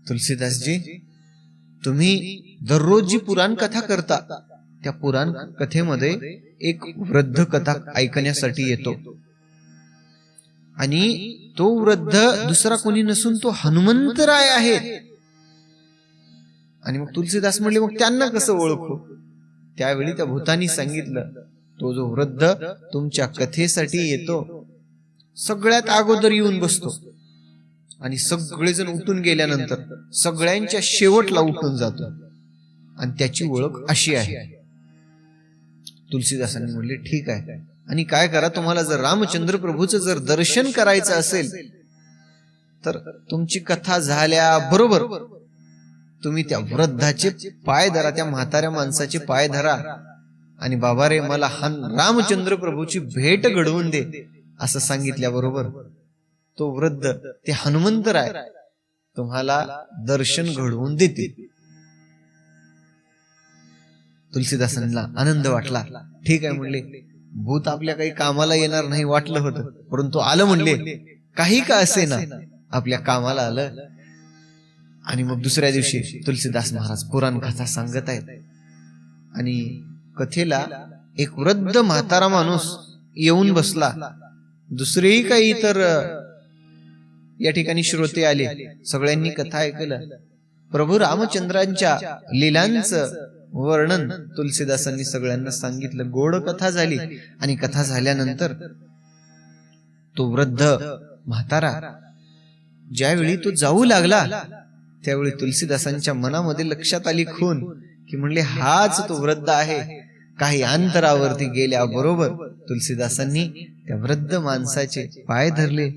तुलसीदासजी तुम्ही दररोज जी पुराण कथा करता त्या पुराण कथेमध्ये एक वृद्ध कथा ऐकण्यासाठी येतो. आणि तो वृद्ध दुसरा कोणी नसून तो हनुमंतराय आहेत. आणि मग तुलसीदास म्हणले, मग त्यांना कसं ओळखू? त्यावेळी त्या भूतानी सांगितलं, तो जो वृद्ध तुमच्या कथेसाठी येतो सगळ्यात अगोदर येऊन बसतो आणि सगळेजण उठून गेल्यानंतर सगळ्यांच्या शेवटला उठून जातो आणि त्याची ओळख अशी आहे. तुलसीदासांनी म्हणले, ठीक आहे. आणि काय करा, तुम्हाला जर रामचंद्र प्रभूचं जर दर्शन करायचं असेल तर तुमची कथा झाल्याबरोबर तुम्ही त्या वृद्धाचे पाय धरा, त्या म्हाताऱ्या माणसाचे पाय धरा आणि बाबा रे मला रामचंद्र प्रभूची भेट घडवून दे असं सांगितल्याबरोबर तो वृद्ध ते हनुमंतराय तुम्हाला दर्शन घडवून देते. तुलसीदासांना आनंद वाटला. ठीक आहे म्हणले, भूत आपल्या काही कामाला येणार नाही वाटलं होतं, परंतु आलं म्हणले, काही का असे ना आपल्या कामाला आलं. आणि मग दुसऱ्या दिवशी तुलसीदास महाराज पुराण कथा सांगत आहेत. आणि कथेला एक वृद्ध म्हातारा माणूस येऊन बसला. दुसरेही काही इतर या ठिकाणी श्रोते आले. सगळ्यांनी कथा ऐकलं. प्रभू रामचंद्रांच्या लीलांचं वर्णन तुलसीदासांनी सगळ्यांना सांगितलं. गोड कथा झाली. आणि कथा झाल्यानंतर तो वृद्ध म्हातारा ज्यावेळी तो जाऊ लागला त्यावेळी तुलसीदासांच्या मनामध्ये लक्षात आली खून, की म्हणले हाच तो वृद्ध आहे. काही अंतरावरती गेल्याबरोबर तुलसीदासांनी त्या वृद्ध माणसाचे पाय धरले,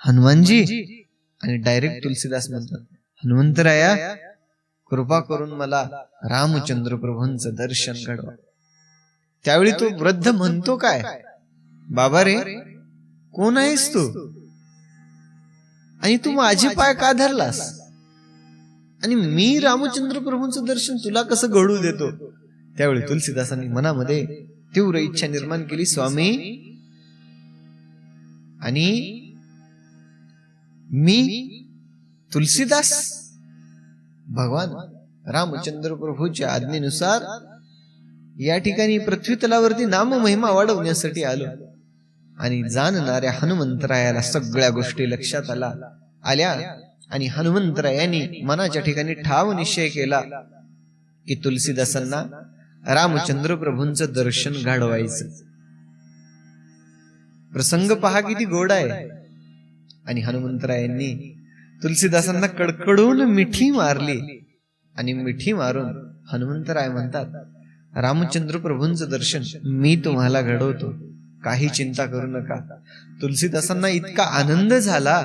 हनुमानजी. आणि डायरेक्ट तुलसीदास म्हणतात, हनुमंतराया कृपा करून मला रामचंद्र प्रभूंचं दर्शन घडवा. त्यावेळी तो वृद्ध म्हणतो काय, बाबा रे कोण आहेस तू आणि तू माझे पाय का धरलास आणि मी रामचंद्र प्रभूंचं दर्शन तुला कसं घडू देतो? त्यावेळी तुलसीदासांनी मनामध्ये तीव्र इच्छा निर्माण केली, स्वामी आणि मी तुलसीदास भगवान रामचंद्र प्रभूच्या आज्ञेनुसार या ठिकाणी पृथ्वी तलावरती नाम महिमा वाढवण्यासाठी आलो. आणि जाणणाऱ्या हनुमंतरायाला सगळ्या गोष्टी लक्षात आल्या. आणि हनुमंतरायांनी मनाच्या ठिकाणी ठाव निश्चय केला की तुलसीदासांना रामचंद्र प्रभूंचं दर्शन घडवायचं. प्रसंग पहा किती गोड आहे. आणि हनुमंतरायांनी तुलसीदासांना कडकडून मिठी मारली. आणि मिठी मारून हनुमंतराय म्हणतात, रामचंद्र प्रभूंचं दर्शन मी तुम्हाला घडवतो, काही चिंता करू नका. तुलसीदासांना इतका आनंद झाला,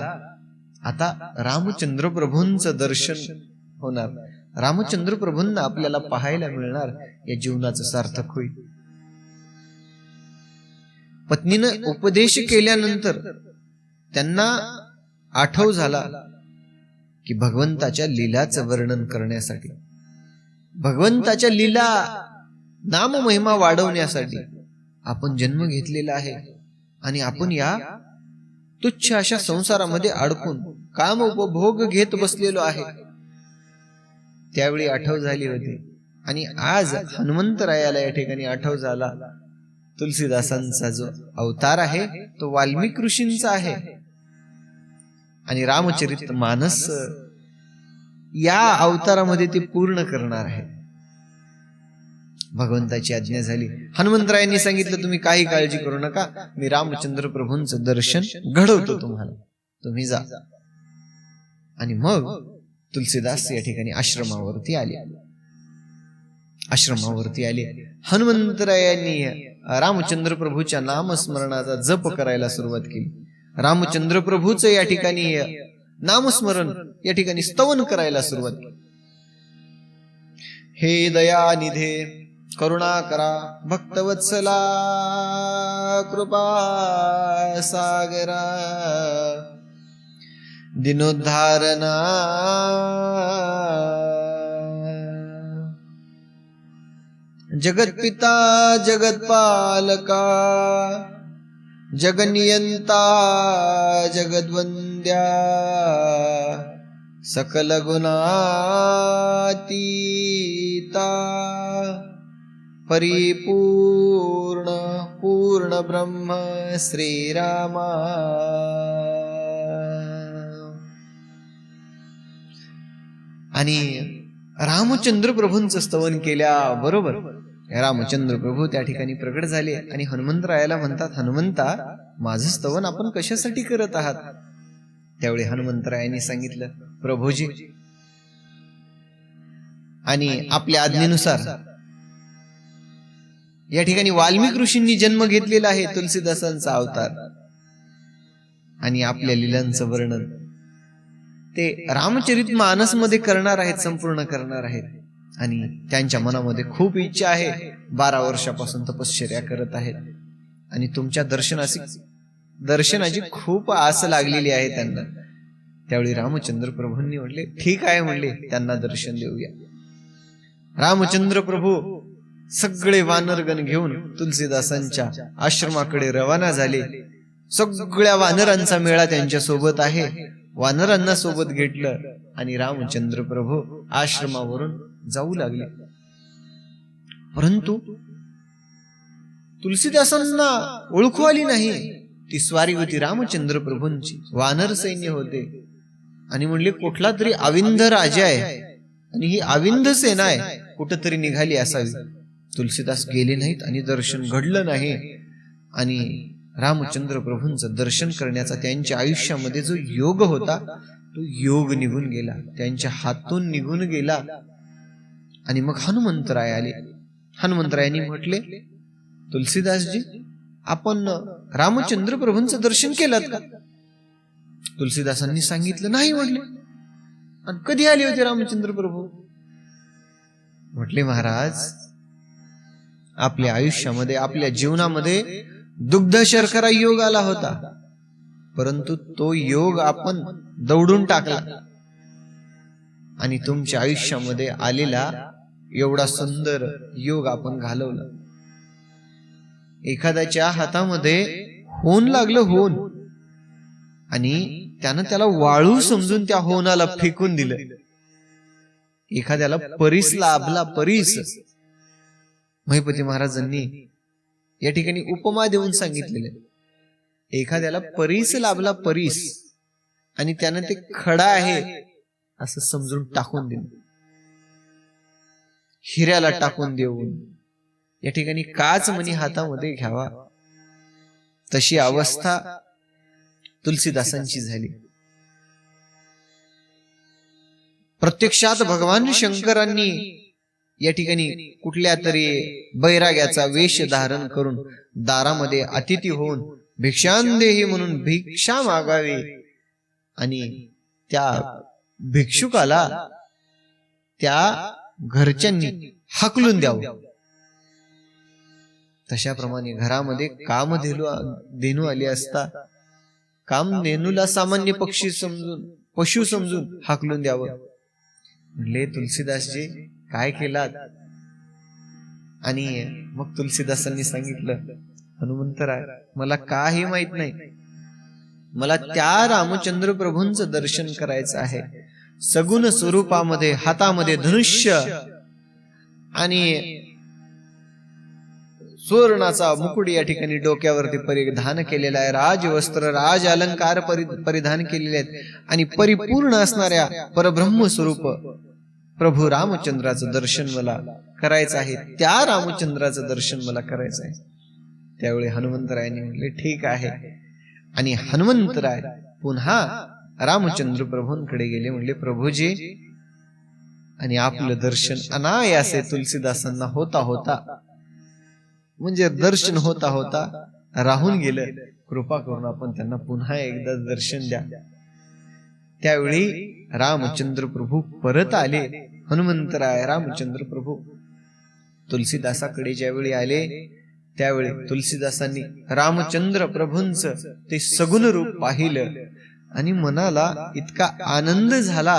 आता रामचंद्र प्रभूंचं दर्शन होणार, रामचंद्र प्रभूंना आपल्याला पाहायला मिळणार, या जीवनाचं सार्थक होईल. पत्नीनं उपदेश केल्यानंतर त्यांना आठव झाला की भगवंताच्या लीलाचं वर्णन करण्यासाठी, भगवंताच्या लीला नाम महिमा वाढवण्यासाठी आपण जन्म घेतलेला आहे. आणि आपण या तुच्छ अशा संसारामध्ये अडकून काम उपभोग घेत बसलेलो आहे. त्यावेळी आठव झाली होती. आणि आज हनुमंतरायाला या ठिकाणी आठव झाला. तुलसीदासांचा जो अवतार आहे तो वाल्मिकी ऋषींचा आहे. आणि रामचरित मानस या अवतारामध्ये ते पूर्ण करणार आहे. भगवंताची आज्ञा झाली. हनुमंतरायांनी सांगितलं तुम्ही काही काळजी करू नका, मी रामचंद्र प्रभूंचं दर्शन घडवतो तुम्हाला, तुम्ही जा. आणि मग तुलसीदास या ठिकाणी आश्रमावरती आले. हनुमंतरायांनी रामचंद्र प्रभूच्या नामस्मरणाचा जप करायला सुरुवात केली. रामचंद्र प्रभूचं या ठिकाणी नामस्मरण या ठिकाणी स्तवन करायला सुरुवात केली. हे दयानिधे करुणा करा, भक्तवत्सला कृपा सागरा, दिनोद्धारणा जगत्पिता जगत्पालका, जगनियंता जगद्वंद्या, सकल गुणातीता, परिपूर्ण पूर्ण ब्रह्म श्रीरामा. आणि रामचंद्र प्रभूंचं स्तवन केल्याबरोबर रामचंद्र प्रभू त्या ठिकाणी प्रकट झाले आणि हनुमंतरायाला म्हणतात, हनुमंता, माझं स्तवन आपण कशासाठी करत आहात? त्यावेळी हनुमंतरायांनी सांगितलं, प्रभूजी, आणि आपल्या आज्ञेनुसार या ठिकाणी वाल्मिक ऋषींनी जन्म घेतलेला आहे, तुलसीदासांचा अवतार, आणि आपल्या लीलांचं वर्णन ते रामचरित मानस मध्ये करणार आहेत, संपूर्ण करणार आहेत. आणि त्यांच्या मनामध्ये खूप इच्छा आहे, 12 वर्षापासून तपश्चर्या करत आहेत आणि तुमच्या दर्शनाची खूप आस लागलेली आहे त्यांना. त्यावेळी रामचंद्र प्रभूंनी म्हटले, ठीक आहे, म्हणले, त्यांना दर्शन देऊया. रामचंद्र प्रभू सगळे वानरगण घेऊन तुलसीदासांच्या आश्रमाकडे रवाना झाले. सगळ्या वानरांचा मेळा त्यांच्या सोबत आहे. वानरांना सोबत घेतलं आणि रामचंद्र प्रभू आश्रमावरून जाऊ लागले. परंतु तुलसीदासांना ओळखू आली नाही. ती स्वारी होती रामचंद्र प्रभूंची. वानर सैन्य होते आणि म्हणले, कुठला तरी अविंध राजा आहे आणि ही अविंध सेना आहे, कुठंतरी निघाली असावी. तुलसीदास गेले नाहीत आणि दर्शन घडलं नाही. आणि रामचंद्र प्रभूंचं दर्शन करण्याचा त्यांच्या आयुष्यामध्ये जो योग होता, तो योग निघून गेला, त्यांच्या हातून निघून गेला. आणि मग हनुमंतराय आले. हनुमंतरायांनी म्हटले, तुलसीदासजी, आपण रामचंद्र प्रभूंचं दर्शन केलं का? तुलसीदासांनी सांगितलं, नाही, म्हटले. आणि कधी आले होते रामचंद्र प्रभू? म्हटले, महाराज, आपल्या आयुष्यामध्ये, आपल्या जीवनामध्ये दुग्ध शर्करा योग आला होता, परंतु तो योग आपण दौडून टाकला आणि तुमच्या आयुष्यामध्ये आलेला एवढा सुंदर योग आपण घालवला. एखाद्याच्या हातामध्ये होन लागलं, होन, आणि त्यानं त्याला वाळू समजून त्या होनाला फेकून दिलं. एखाद्याला परीस लाभला, परीस. महिपती महाराजांनी या ठिकाणी उपमा देऊन सांगितलेले, एखाद्याला परीस लाभला, परीस, आणि त्यानं ते खडा आहे असं समजून टाकून दिलं. हिऱ्याला टाकून देऊन या ठिकाणी काच मणी हातामध्ये घ्यावा, तशी अवस्था तुलसीदासांची झाली. प्रत्यक्षात भगवान शंकरांनी या ठिकाणी कुठल्या तरी बैराग्याचा वेश धारण करून दारामध्ये अतिथी होऊन भिक्षांदेही म्हणून भिक्षा मागावी आणि त्या भिक्षुकाला त्या घरच्यांनी हाकलून द्यावं. तशाप्रमाणे घरामध्ये कामधेनू आली असता कामधेनूला सामान्य पशु समजून हाकलून द्यावं. म्हणले, तुलसीदासजी, काय केलात? आणि मग तुलसीदासांनी सांगितलं, हनुमंतराय, मला काही माहित नाही, मला त्या रामचंद्र प्रभूंचं दर्शन करायचं आहे. सगुण स्वरूपामध्ये, हातामध्ये धनुष्य आणि सुवर्णाचा मुकुट या ठिकाणी डोक्यावरती परिधान केलेला आहे, राजवस्त्र राज अलंकार परिधान केलेले आहेत आणि परिपूर्ण असणाऱ्या परब्रह्म स्वरूप प्रभू रामचंद्राचं दर्शन मला करायचं आहे, त्या रामचंद्राचं दर्शन मला करायचं आहे. त्यावेळी हनुमंतरायांनी म्हटले ठीक आहे. आणि हनुमंतराय पुन्हा रामचंद्र प्रभूंकडे गेले. म्हणले प्रभूजी, आणि आपलं दर्शन अनायासे तुलसीदासांना होता होता, म्हणजे दर्शन होता होता राहून गेलं. कृपा करून आपण त्यांना पुन्हा एकदा दर्शन द्या. त्यावेळी रामचंद्र प्रभू परत आले. हनुमंतराय रामचंद्र प्रभू तुलसीदासाकडे ज्यावेळी आले त्यावेळी तुलसीदासांनी रामचंद्र प्रभूंचं ते सगुण रूप पाहिलं आणि मनाला इतका आनंद झाला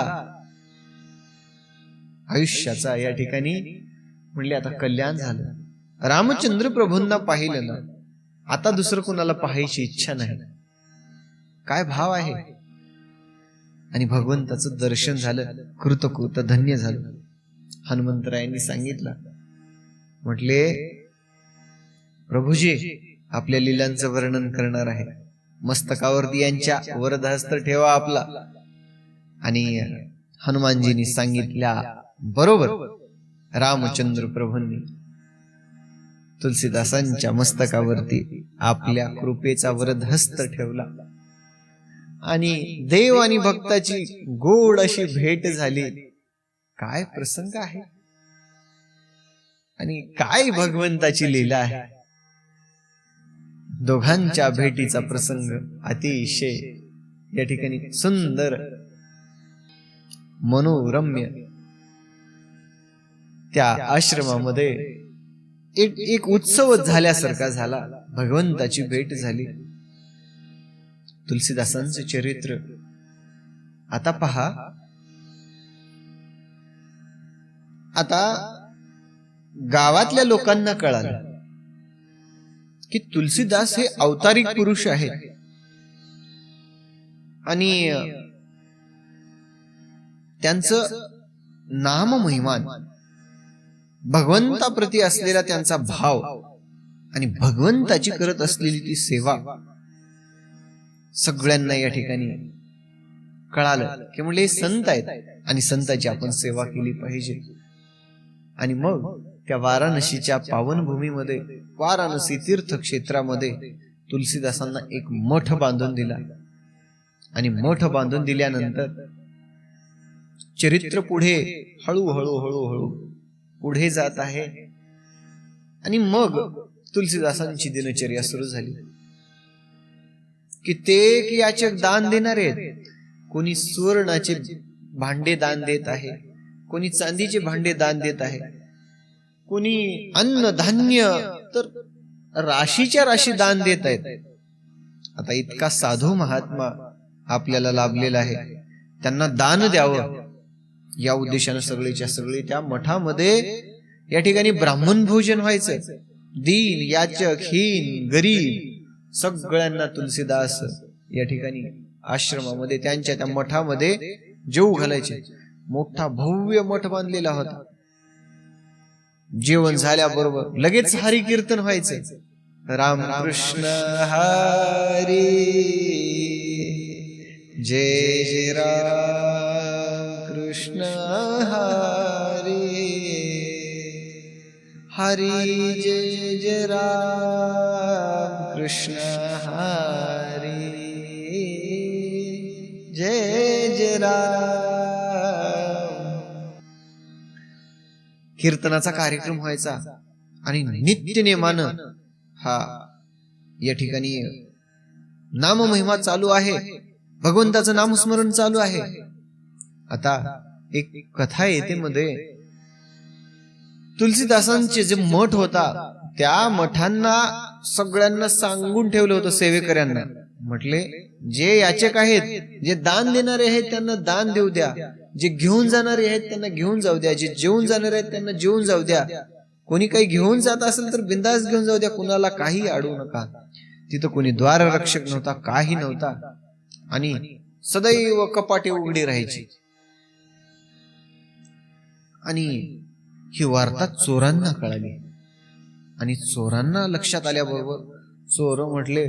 आयुष्याचा. या ठिकाणी म्हणले आता कल्याण झालं. रामचंद्र प्रभूंना पाहिलं ना, आता दुसरं कोणाला पाहायची इच्छा नाही. काय भाव आहे. आणि भगवंताचं दर्शन झालं, कृतकृत धन्य झालं. हनुमंतरायांनी सांगितलं, म्हटले प्रभूजी आपल्या लीलांचं वर्णन करणार आहे. मस्तकावरती यांच्या वरदहस्त ठेवा आपला. आणि हनुमानजींनी सांगितल्या बरोबर रामचंद्र प्रभूंनी तुलसीदासांच्या मस्तकावरती आपल्या कृपेचा वरदहस्त ठेवला आणि देव आणि भक्ताची गोड अशी भेट झाली. काय प्रसंग आहे आणि काय भगवंताची लीला आहे. दोघांच्या भेटीचा प्रसंग अतिशय या ठिकाणी सुंदर मनोरम्य. त्या आश्रमामध्ये एक उत्सव झाल्यासारखा झाला. भगवंताची भेट झाली. तुलसीदासांचं चरित्र आता पहा. आता गावातल्या लोकांना कळालं की तुलसीदास हे अवतारिक पुरुष आहेत आणि त्यांचं नाम महिमान, भगवंताप्रती असलेला त्यांचा भाव आणि भगवंताची करत असलेली ती सेवा सगळ्यांना या ठिकाणी कळालं की म्हणले संत आहेत आणि संताची आपण सेवा केली पाहिजे. आणि मग त्या वाराणसीच्या पावनभूमीमध्ये, वाराणसी तीर्थक्षेत्रामध्ये तुलसीदासांना एक मठ बांधून दिला. आणि मठ बांधून दिल्यानंतर चरित्र पुढे हळूहळू हळूहळू पुढे जात आहे. आणि मग तुलसीदासांची दिनचर्या सुरू झाली. कित्येक याचक दान देणारे आहेत. कोणी सुवर्णाचे भांडे दान देत आहे, कोणी चांदीचे भांडे दान देत आहे, कोणी अन्न धान्य तर राशीच्या राशी दान देत आहेत. आता इतका साधू महात्मा आपल्याला लाभलेला आहे, त्यांना दान द्यावं या उद्देशाने सगळीच्या सगळी त्या मठामध्ये या ठिकाणी ब्राह्मण भोजन व्हायचं. दीन याचक हीन गरीब सगळ्यांना तुलसीदास या ठिकाणी आश्रमामध्ये त्यांच्या त्या मठामध्ये जेवू घालायचे. मोठा भव्य मठ बांधलेला होता. जेवण झाल्याबरोबर लगेच हरी कीर्तन व्हायचं. राम कृष्ण हरी जय जय राम कृष्ण हरी हरी जय जय राम कृष्ण हरी जय जय राम. कीर्तनाचा कार्यक्रम व्हायचा आणि नित्य नेमानं हा या ठिकाणी नाममहिमा चालू आहे, भगवंताचं नामस्मरण चालू आहे. आता एक कथा येते मध्ये, तुलसीदासांचे जे मठ होता त्या मठांना सगळ्यांना सांगून ठेवलं होतं सेवेकऱ्यांना. म्हटले जे याचक आहेत, जे दान देणारे आहेत त्यांना दान देऊ द्या, जे घेऊन जाणारे आहेत त्यांना घेऊन जाऊ द्या, जे जेवून जाणारे आहेत त्यांना जेवून जाऊ द्या. कोणी काही घेऊन जात असेल तर बिंदास घेऊन जाऊ द्या, कुणाला काही अडवू नका. तिथं कोणी द्वाररक्षक नव्हता, काही नव्हता आणि सदैव कपाटे उघडी राहायची. आणि ही वार्ता चोरांना कळाली आणि चोरांना लक्षात आल्याबरोबर चोर म्हटले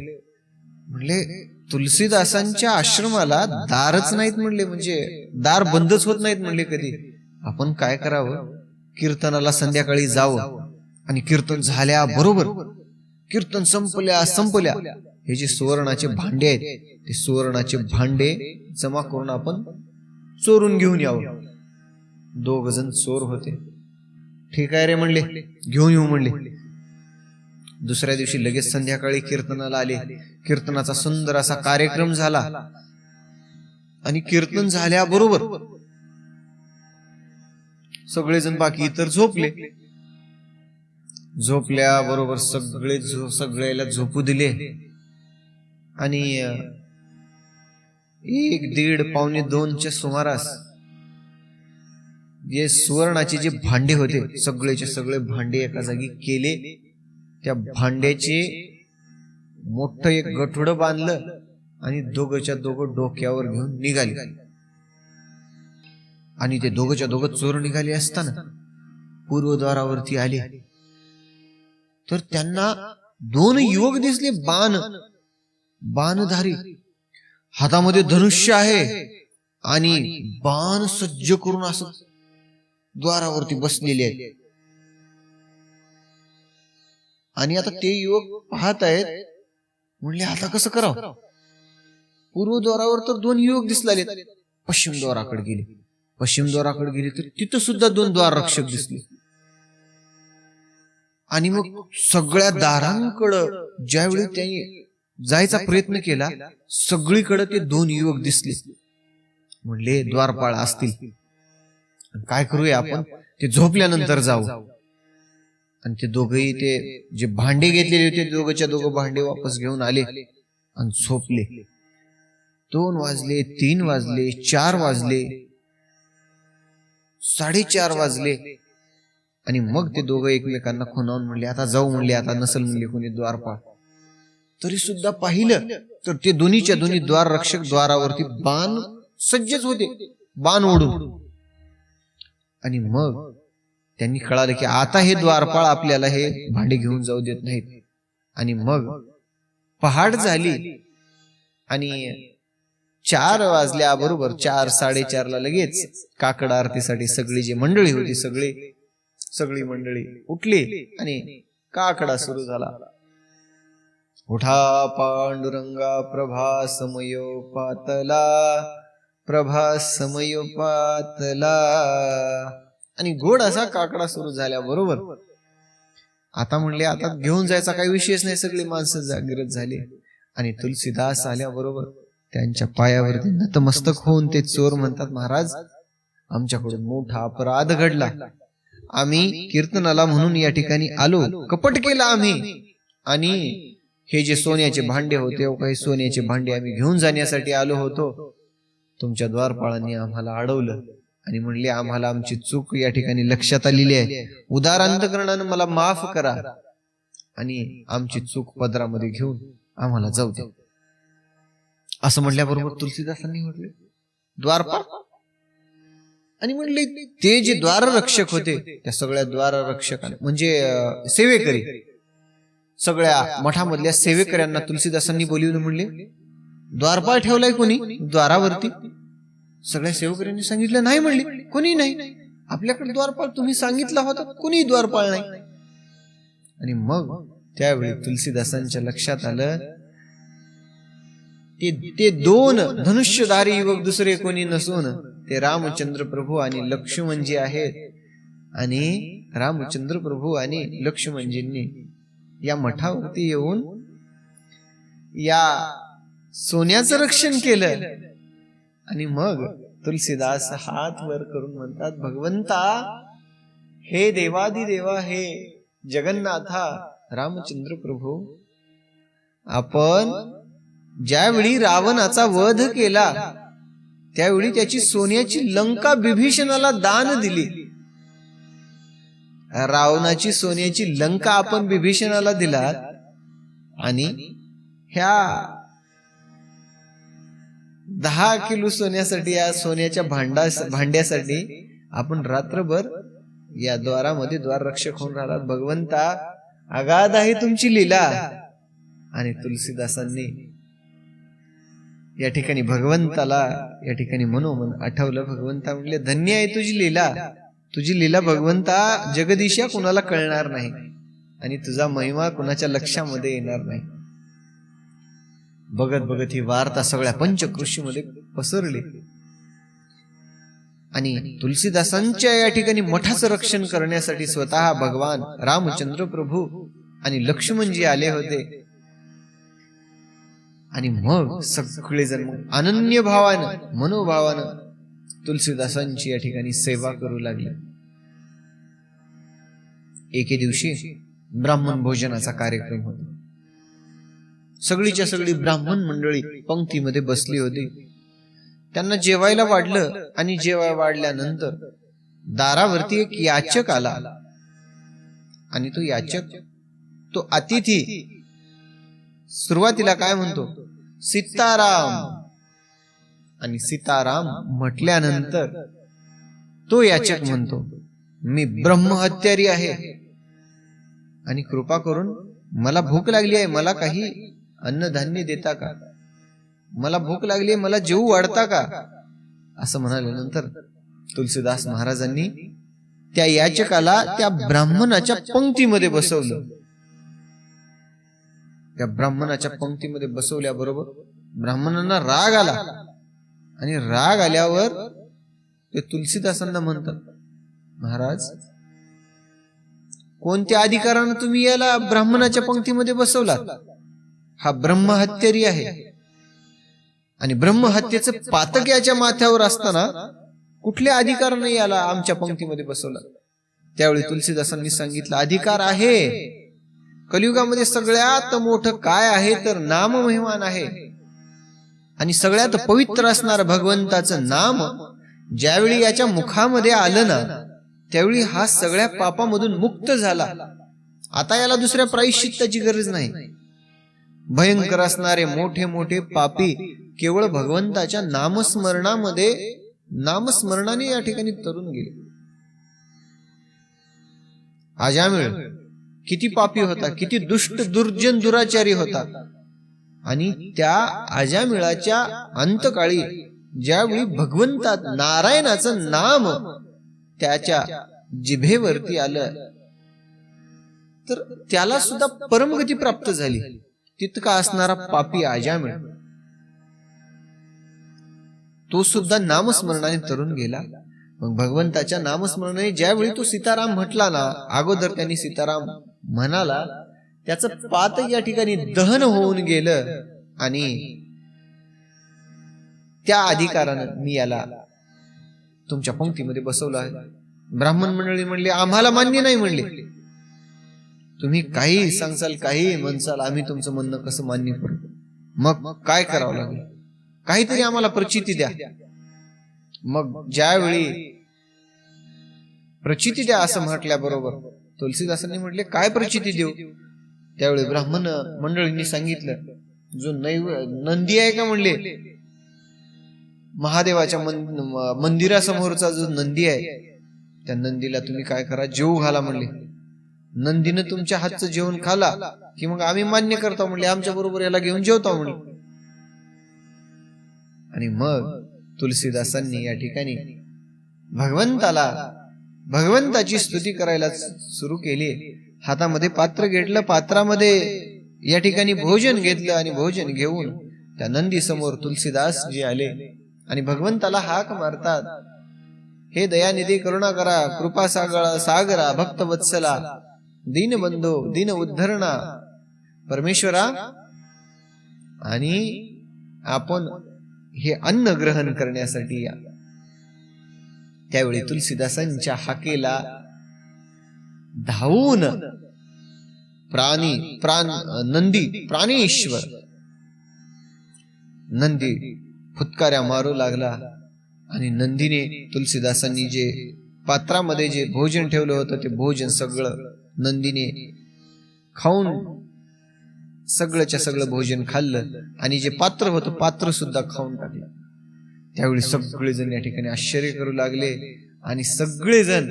तुलसीदासांच्या आश्रमाला दारच नाहीत म्हणले, म्हणजे दार बंदच होत नाहीत म्हणले कधी. आपण काय करावं, कीर्तनाला संध्याकाळी जावं आणि कीर्तन झाल्याबरोबर कीर्तन संपल्या हे जे सुवर्णाचे भांडे आहेत ते सुवर्णाचे भांडे जमा करून आपण चोरून घेऊन यावं. 2 जण चोर होते. ठीक आहे रे म्हणले, घेऊन येऊ म्हणले. दुसऱ्या दिवशी लगेच संध्याकाळी कीर्तनाला आले. कीर्तनाचा सुंदर असा कार्यक्रम झाला आणि कीर्तन झाल्याबरोबर सगळेजण बाकी इतर झोपले. झोपल्याबरोबर सगळ्याला झोपू दिले आणि 1, 1:30, पावणे 2च्या सुमारास जे सुवर्णाचे जे भांडे होते सगळेचे सगळे भांडे एका जागी केले. त्या भांड्याचे मोठं एक गठोडं बांधलं आणि दोघंच्या दोघं डोक्यावर घेऊन निघाले. आणि ते दोघंच्या दोघं चोर निघाले असताना पूर्वद्वारावरती आले तर त्यांना 2 युवक दिसले, बाणधारी, हातामध्ये धनुष्य आहे आणि बाण सज्ज करून असं द्वारावरती बसलेले आहेत. आणि आता ते युवक पाहत आहेत, म्हणले आता कसं करावं. पूर्वद्वारावर तर 2 युवक दिसले. पश्चिम द्वाराकडे गेले तर तिथं सुद्धा 2 द्वाररक्षक दिसले. आणि मग सगळ्या दारांकडं ज्यावेळी त्यांनी जायचा प्रयत्न केला सगळीकडे ते 2 युवक दिसले. म्हणले द्वारपाळ असतील, काय करूया आपण, ते झोपल्यानंतर जाऊ. आणि ते दोघही ते जे भांडे घेतलेले होते दोघंच्या दोघं भांडे वापस घेऊन आले आणि झोपले. 2 वाजले, 3 वाजले, 4 वाजले, 4:30 वाजले. आणि मग ते दोघं एकमेकांना खुणावून म्हणले आता जाऊ म्हणले, आता नसल म्हणले कोणी द्वारपाळ. तरी सुद्धा पाहिलं तर ते दोन्हीच्या दोन्ही द्वाररक्षक द्वारावरती बाण सज्जच होते, बाण ओढून. आणि मग त्यांनी कळालं की आता हे द्वारपाळ आपल्याला हे भांडे घेऊन जाऊ देत नाहीत. आणि मग पहाट झाली आणि 4 वाजल्याबरोबर 4, 4:30 लगेच काकड आरतीसाठी सगळी जी मंडळी होती सगळी मंडळी उठली आणि काकडा सुरू झाला. उठा पांडुरंगा प्रभा समयो पातला. आणि गोड असा काकडा सुरू झाल्याबरोबर आता म्हणले आता घेऊन जायचा काही विषयच नाही. सगळी माणसं जागृत झाली आणि तुलसीदास आल्याबरोबर त्यांच्या पायावरती नतमस्तक होऊन ते चोर म्हणतात, महाराज आमच्याकडून मोठा अपराध घडला. आम्ही कीर्तनाला म्हणून या ठिकाणी आलो, कपट केला आम्ही. आणि हे जे सोन्याचे भांडे होते काही सोन्याचे भांडे आम्ही घेऊन जाण्यासाठी आलो होतो. तुमच्या द्वारपाळांनी आम्हाला अडवलं आणि म्हणले आम्हाला आमची चूक या ठिकाणी लक्षात आलेली आहे, उदार अंतकरणानं मला माफ करा आणि आमची चूक पदरामध्ये घेऊन आम्हाला जाऊ द्या. असं म्हणल्याबरोबर तुलसीदासांनी म्हटले द्वारपाळ. आणि म्हणले ते जे द्वाररक्षक होते त्या सगळ्या द्वाररक्षकांना म्हणजे सेवेकरी, सगळ्या मठामधल्या सेवेकऱ्यांना तुलसीदासांनी बोलवून म्हणले द्वारपाळ ठेवलाय कोणी द्वारावरती. सगळ्या सेवकऱ्यांनी सांगितलं नाही म्हणले, कोणी नाही, आपल्याकडे द्वारपाळ तुम्ही सांगितला होता, कोणी द्वारपाळ नाही. आणि मग त्यावेळी तुलसीदासांच्या लक्षात आलं ते 2 धनुष्यधारी युवक दुसरे कोणी नसून ते रामचंद्र प्रभू आणि लक्ष्मणजी आहेत. आणि रामचंद्र प्रभू आणि लक्ष्मणजींनी या मठावरती येऊन या सोन्याचं रक्षण केलं. आणि मग तुलसीदास हात वर करून म्हणतात, भगवंता हे देवादिदेवा, हे जगन्नाथा रामचंद्र प्रभू, आपण ज्यावेळी रावणाचा वध केला त्यावेळी त्याची सोन्याची लंका विभीषणाला दान दिली. रावणाची सोन्याची लंका आपण विभीषणाला दिलात आणि ह्या 10 किलो सोन्यासाठी, या सोन्याच्या भांड्यासाठी आपण रात्रभर या द्वारामध्ये द्वाररक्षक होऊन राहिलात. भगवंता अगाध आहे तुमची लीला. आणि तुलसीदासांनी या ठिकाणी भगवंताला या ठिकाणी मनोमन आठवलं. भगवंता म्हणले, धन्य आहे तुझी लीला. तुझी लीला भगवंता जगदीशा कुणाला कळणार नाही आणि तुझा महिमा कुणाच्या लक्षामध्ये येणार नाही. बघत बघत ही वार्ता सगळ्या पंचकृषीमध्ये पसरली आणि तुलसीदासांच्या या ठिकाणी मठाचं रक्षण करण्यासाठी स्वतः भगवान रामचंद्र प्रभू आणि लक्ष्मणजी आले होते. आणि मग सगळेजण अनन्य भावानं मनोभावानं तुलसीदासांची या ठिकाणी सेवा करू लागले. एके दिवशी ब्राह्मण भोजनाचा कार्यक्रम होता. सगळीच्या सगळी ब्राह्मण मंडळी पंक्तीमध्ये बसली होती. त्यांना जेवायला वाढलं आणि जेवाय वाढल्यानंतर दारावरती एक याचक आला. आणि तो याचक, तो अतिथी सुरुवातीला काय म्हणतो, सीताराम. आणि सीताराम म्हटल्यानंतर तो याचक म्हणतो, मी ब्रह्महत्यारी आहे आणि कृपा करून मला भूक लागली आहे, मला काही अन्नधान्य देता का, मला भूक लागली आहे, मला जेवू वाढता का, असं म्हणाल्यानंतर तुलसीदास महाराजांनी त्या याचकाला त्या ब्राह्मणाच्या पंक्तीमध्ये बसवलं. त्या ब्राह्मणाच्या पंक्तीमध्ये बसवल्याबरोबर ब्राह्मणांना राग आला आणि राग आल्यावर ते तुलसीदासांना म्हणतात, महाराज, कोणत्या अधिकारानं तुम्ही याला ब्राह्मणाच्या पंक्तीमध्ये बसवलात? हा ब्रह्महत्यारी आहे आणि ब्रह्महत्येचं पातक याच्या माथ्यावर असताना कुठल्या अधिकारानं याला आमच्या पंक्तीमध्ये बसवला? त्यावेळी तुलसीदासांनी सांगितलं, अधिकार आहे. कलियुगामध्ये सगळ्यात मोठं काय आहे तर नाम महिमान आहे. आणि सगळ्यात पवित्र असणार भगवंताचं नाम ज्यावेळी याच्या मुखामध्ये आलं ना, त्यावेळी हा सगळ्या पापामधून मुक्त झाला. आता याला दुसऱ्या प्रायश्चित्ताची गरज नाही. भयंकर असणारे मोठे मोठे पापी केवळ भगवंताच्या नामस्मरणाने या ठिकाणी तरुण गेले. अजामिळ किती पापी होता, किती दुष्ट दुर्जन दुराचारी होता. आणि त्या अजामिळाच्या अंतकाळी ज्यावेळी भगवंतात नारायणाचं नाम त्याच्या जिभेवरती आलं तर त्याला सुद्धा परमगती प्राप्त झाली. तितका असणारा पापी अजामिळ तो सुद्धा नामस्मरणाने तरुण गेला. मग भगवंताच्या नामस्मरणाने ज्यावेळी तो सीताराम म्हटला ना, अगोदर त्यांनी सीताराम म्हणाला, त्याचं पात या ठिकाणी दहन होऊन गेलं आणि त्या अधिकारानं मी याला तुमच्या पंक्तीमध्ये बसवलं आहे. ब्राह्मण मंडळी म्हणले, आम्हाला मान्य नाही. म्हणले, तुम्ही काही सांगसाल, काही म्हणसाल, आम्ही तुमचं म्हणणं कसं मान्य करू? मग काय करावं लागेल? काहीतरी आम्हाला प्रचिती द्या. मग ज्यावेळी प्रचिती द्या असं म्हटल्याबरोबर तुलसीदासांनी म्हटले, काय प्रचिती देऊ? त्यावेळी ब्राह्मण मंडळींनी सांगितलं, जो नंदी आहे का, म्हणले, महादेवाच्या मंदिरासमोरचा जो नंदी आहे, त्या नंदीला तुम्ही काय करा, जेवू घाला. म्हणले, नंदीनं तुमच्या हातचं जेवण खाला की मग आम्ही मान्य करतो. म्हणले, आमच्या बरोबर याला घेऊन जेवतो. म्हणले, आणि मग तुलसीदासांनी या ठिकाणी भगवंताची स्तुती करायला सुरू केली. हातामध्ये पात्र घेतलं, पात्रामध्ये या ठिकाणी भोजन घेतलं आणि भोजन घेऊन त्या नंदी समोर तुलसीदास जी आले आणि भगवंताला हाक मारतात, हे दयानिधी, करुणा करा, कृपा सागरा, भक्तवत्सला, दीनबंधो, दीन उद्धरणा, परमेश्वरा, आणि आपण हे अन्न ग्रहण करण्यासाठी या. त्यावेळी तुलसीदासांच्या हाकेला धावून नंदी, प्राणेश्वर नंदी फुतकाऱ्या मारू लागला. आणि नंदीने तुलसीदासांनी जे पात्रामध्ये जे भोजन ठेवलं होतं ते भोजन सगळं नंदीने खाऊन सगळंच्या सगळं भोजन खाल्लं आणि जे पात्र होतं पात्र सुद्धा खाऊन टाकलं. त्यावेळी सगळेजण या ठिकाणी आश्चर्य करू लागले आणि सगळेजण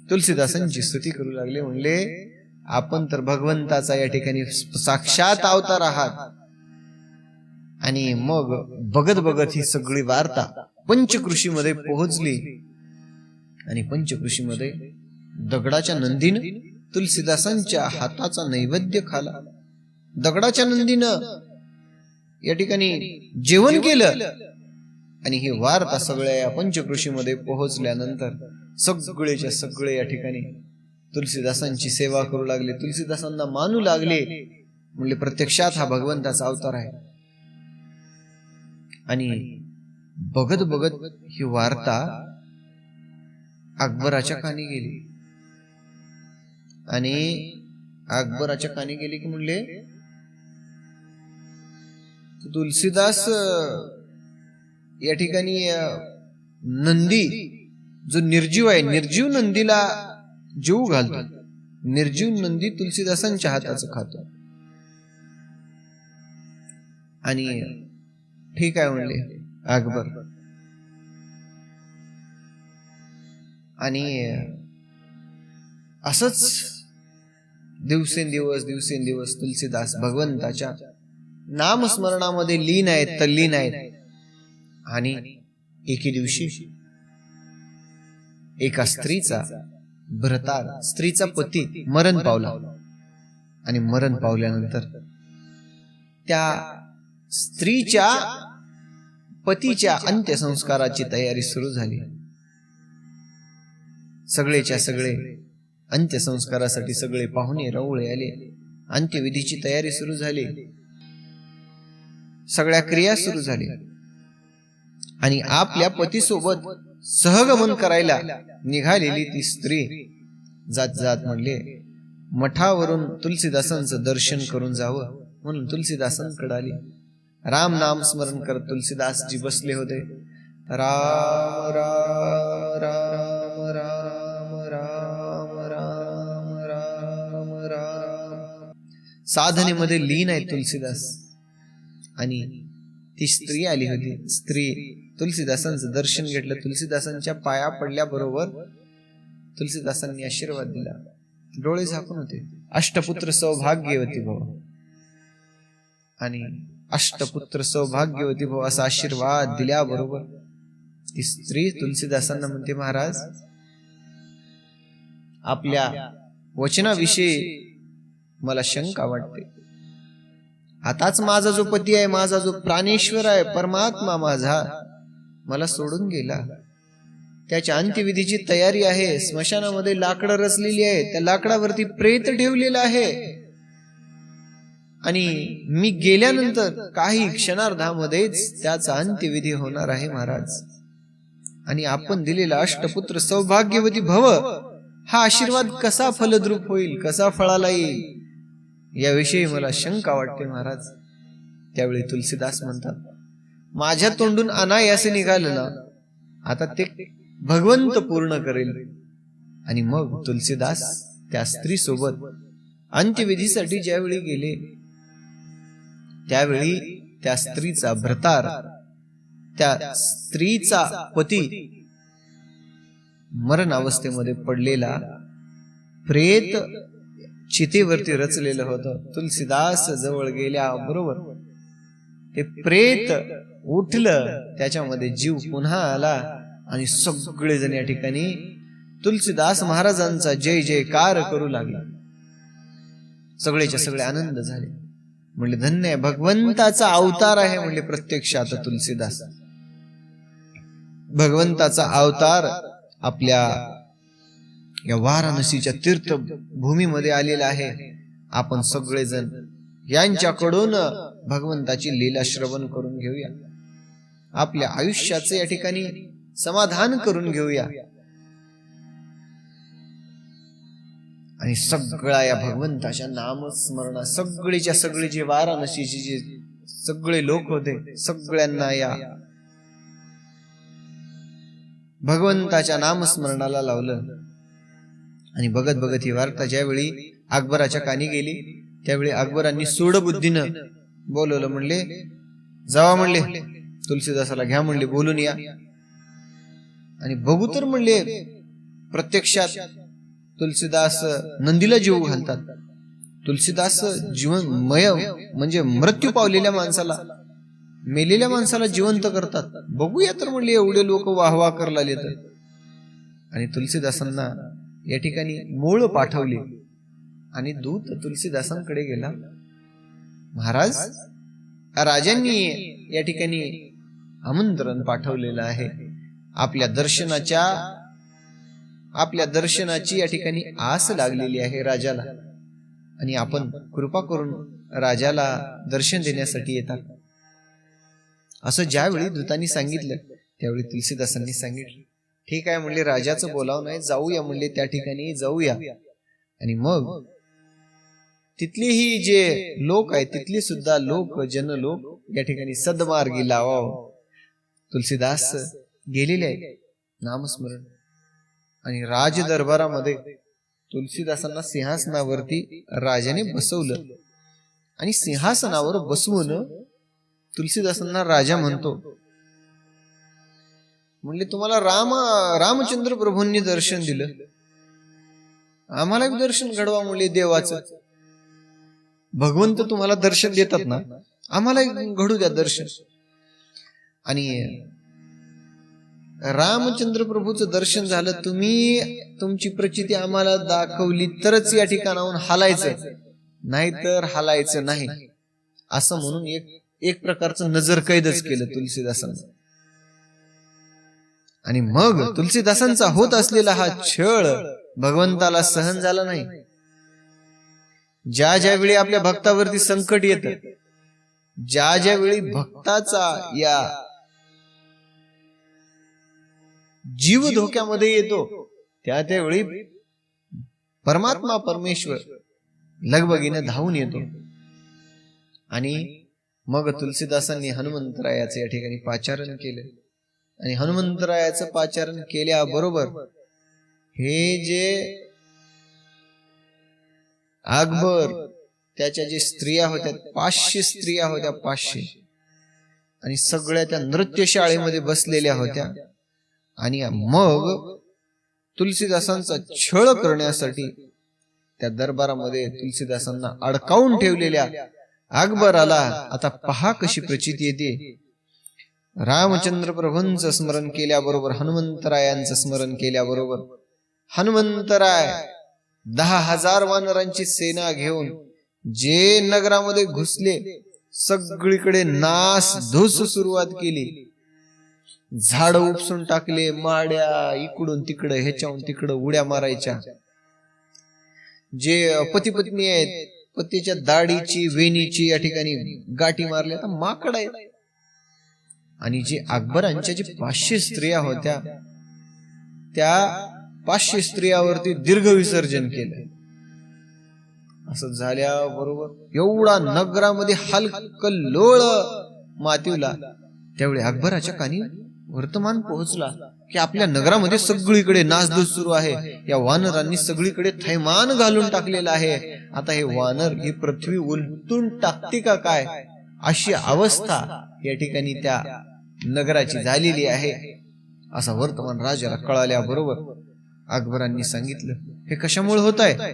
तुलसीदासांची स्तुती करू लागले. म्हणले, आपण तर भगवंताचा या ठिकाणी साक्षात अवतार आहात. आणि मग बघत बघत ही सगळी वार्ता पंचकृषीमध्ये पोहोचली. आणि पंचकृषीमध्ये दगडाच्या नंदीनं तुलसीदासांच्या हाताचा नैवेद्य खाला. दगडाच्या नंदीनं या ठिकाणी जेवण केलं. आणि ही वार्ता सगळ्या या पंचकृषीमध्ये पोहोचल्यानंतर सगळेच्या सगळे या ठिकाणी तुलसीदासांची सेवा करू लागले, तुलसीदासांना मानू लागले. म्हणजे प्रत्यक्षात हा भगवंताचा अवतार आहे. आणि बघत बघत ही वार्ता अकबराच्या कानी गेली. आणि अकबराच्या कानी गेली की म्हणले तुलसीदास या ठिकाणी नंदी जो निर्जीव आहे, निर्जीव नंदीला जीव घालतो. निर्जीव नंदी तुलसीदासांच्या हाताचं खातो. आणि ठीक आहे म्हणले अकबर. आणि असंच दिवसेंदिवस तुलसीदास भगवंताच्या नामस्मरणामध्ये लीन आहेत, तल्लीन आहेत. आणि एके दिवशी एका स्त्रीचा भ्रतार, स्त्रीचा पती मरण पावला. आणि मरण पावल्यानंतर त्या स्त्रीच्या पतीच्या अंत्यसंस्काराची तयारी सुरू झाली. सगळेच्या सगळे अंत्यसंस्कारासाठी सगळे पाहुणे रावळे आले. अंत्यविधीची तयारी सुरू झाली. सगळ्या क्रिया सुरू झाल्या. आणि आपल्या पतीसोबत सहगमन करायला निघालेली ती स्त्री जात जात म्हणले मठावरून तुलसीदासांचं दर्शन करून जावं म्हणून तुलसीदासांकडे आली. राम नाम स्मरण करत तुलसीदासजी बसले होते. राम राम राम राम राम राम राम राम साधनेमध्ये लीन आहे तुलसीदास. आणि ती स्त्री आली होती. स्त्री तुलसीदासांचं दर्शन घेतलं. तुलसीदासांच्या पाया पडल्याबरोबर तुलसीदासांनी आशीर्वाद दिला. डोळे झाकून होते. अष्टपुत्र सौभाग्यवती भव. आणि अष्टपुत्र सौभाग्यवती भव असा आशीर्वाद दिल्याबरोबर ती स्त्री तुलसीदासांना म्हणते महाराज आपल्या वचनाविषयी मला शंका वाटते. आताच माझा जो पती आहे, माझा जो प्राणेश्वर आहे, परमात्मा माझा मला सोडून गेला. त्याच्या अंत्यविधीची तयारी आहे. स्मशानामध्ये लाकडं रचलेली आहे. त्या लाकडावरती प्रेत ठेवलेला आहे. आणि मी गेल्यानंतर काही क्षणार्धामध्येच त्याचा अंत्यविधी होणार आहे महाराज. आणि आपण दिलेला अष्टपुत्र सौभाग्यवती भव हा आशीर्वाद कसा फलद्रूप होईल, कसा फळाला येईल याविषयी मला शंका वाटते महाराज. त्यावेळी तुलसीदास म्हणतात माझ्या तोंडून अनायासे निघालं ना, आता ते भगवंत पूर्ण करेल. आणि मग तुलसीदास त्या स्त्री सोबत अंत्यविधीसाठी ज्यावेळी गेले त्यावेळी त्या स्त्रीचा भ्रतार, त्या स्त्रीचा पती मरण अवस्थेमध्ये पडलेला प्रेत चितेवरती रचलेलं होतं. तुलसीदास जवळ गेल्या बरोबर ते प्रेत उठलं. त्याच्यामध्ये जीव पुन्हा आला. आणि सगळे जण या ठिकाणी तुलसीदास महाराजांचा जय जयकार करू लागला. सगळेच्या सगळे आनंद झाले. म्हणले धन्य आहे, भगवंताचा अवतार आहे. म्हणले प्रत्यक्षात तुलसीदास भगवंताचा अवतार आपल्या या वाराणसीच्या तीर्थभूमीमध्ये आलेला आहे. आपण सगळेजण यांच्याकडून भगवंताची लीला श्रवण करून घेऊया. आपल्या आयुष्याचे या ठिकाणी समाधान करून घेऊया. आणि सगळ्या या भगवंताच्या नामस्मरणा सगळीच्या सगळी जे वाराणसीचे जे सगळे लोक होते सगळ्यांना या भगवंताच्या नामस्मरणाला लावलं. आणि बघत बघत ही वार्ता ज्यावेळी अकबराच्या कानी गेली त्यावेळी अकबरांनी सूडबुद्धीनं बोलवलं. म्हणले जावा म्हणले तुलसीदासाला घ्या म्हणले बोलून या. आणि बघू तर म्हणले प्रत्यक्षात तुलसीदास नंदीला जीव घालतात. तुलसीदास जीवनमय म्हणजे मृत्यू पावलेल्या माणसाला, मेलेल्या माणसाला जिवंत करतात. बघूया तर म्हणले एवढे लोक वाहवा करला तर. आणि तुलसीदासांना या ठिकाणी मूळ पाठवले आणि दूत तुलसीदासांकडे गेला. महाराज, राजांनी या ठिकाणी आमंत्रण पाठवलेलं आहे. आपल्या दर्शनाची या ठिकाणी आस लागलेली आहे राजाला, आणि आपण कृपा करून राजाला दर्शन देण्यासाठी येतात. असं ज्यावेळी दूतांनी सांगितलं त्यावेळी तुलसीदासांनी सांगितलं, ठीक आहे म्हणले, राजाचं बोलावं नाही, जाऊया म्हणले, त्या ठिकाणी जाऊया. आणि मग तिथलेही जे लोक आहेत, तिथले सुद्धा लोक, जनलोक या ठिकाणी सद्मार्गी लावावं. तुलसीदास गेलेले आहेत नामस्मरण. आणि राज दरबारामध्ये तुलसीदासांना सिंहासनावरती राजाने बसवलं. आणि सिंहासनावर बसवून तुलसीदासांना राजा म्हणतो, म्हणले तुम्हाला रामचंद्र प्रभूंनी दर्शन दिलं, आम्हाला दर्शन घडवा म्हणले देवाचं. भगवंत तुम्हाला दर्शन देतात ना, आम्हाला घडू द्या दर्शन. आणि रामचंद्र प्रभूचं दर्शन झालं, तुम्ही तुमची प्रचिती आम्हाला दाखवली तरच या ठिकाणाहून हालायचं, नाहीतर हालायचं नाही, असं म्हणून एक प्रकारचं नजर कैदच केलं तुलसीदासांना. आणि मग तुलसीदासांचा होत असलेला हा छळ भगवंताला सहन झाला नाही. ज्या ज्यावेळी आपल्या भक्तावरती संकट येतं, ज्या ज्यावेळी भक्ताचा या जीव धोक्यामध्ये येतो, त्यावेळी परमात्मा परमेश्वर लगबगीने धावून येतो. आणि मग तुलसीदासांनी हनुमंतरायाचं या ठिकाणी पाचारण केलं. आणि हनुमंतरायाचं पाचारण केल्याबरोबर हे जे अकबर, त्याच्या जे स्त्रिया होत्या, 500 स्त्रिया होत्या, 500, आणि सगळ्या त्या नृत्यशाळेमध्ये बसलेल्या होत्या. आणि मग तुलसीदासांचा छळ करण्यासाठी त्या दरबारामध्ये तुलसीदासांना अडकावून ठेवलेल्या अकबराला आता पहा कशी प्रचिती येते. रामचंद्र प्रभूंचं स्मरण केल्याबरोबर, हनुमंतरायांचं स्मरण केल्याबरोबर, हनुमंतराय 10,000 वानरांची सेना घेऊन जे नगरामध्ये घुसले, सगळीकडे नास धूस सुरुवात केली. झाड उपसून टाकले, माड्या इकडून तिकडं, ह्याच्याहून तिकडं उड्या मारायच्या. जे पती पत्नी आहेत, पतीच्या दाढीची, वेणीची या ठिकाणी गाठी मारल्या, आता माकड आहेत. आणि जे अकबरांच्या जे 500 स्त्रिया होत्या, त्या 500 स्त्रियावरती दीर्घ विसर्जन केलं. असं झाल्याबरोबर एवढा नगरामध्ये हलकल्लोळ मातीवला. त्यावेळी अकबराच्या कानी वर्तमान पोहोचला की आपल्या नगरामध्ये सगळीकडे नासधूस सुरू आहे. या वानरांनी सगळीकडे थैमान घालून टाकलेलं आहे. आता हे वानर ही पृथ्वी उलटून टाकते का काय, अशी अवस्था या ठिकाणी त्या नगराची झालेली आहे. असा वर्तमान राजाला कळाल्याबरोबर अकबरांनी सांगितलं, हे कशामुळे होत आहे.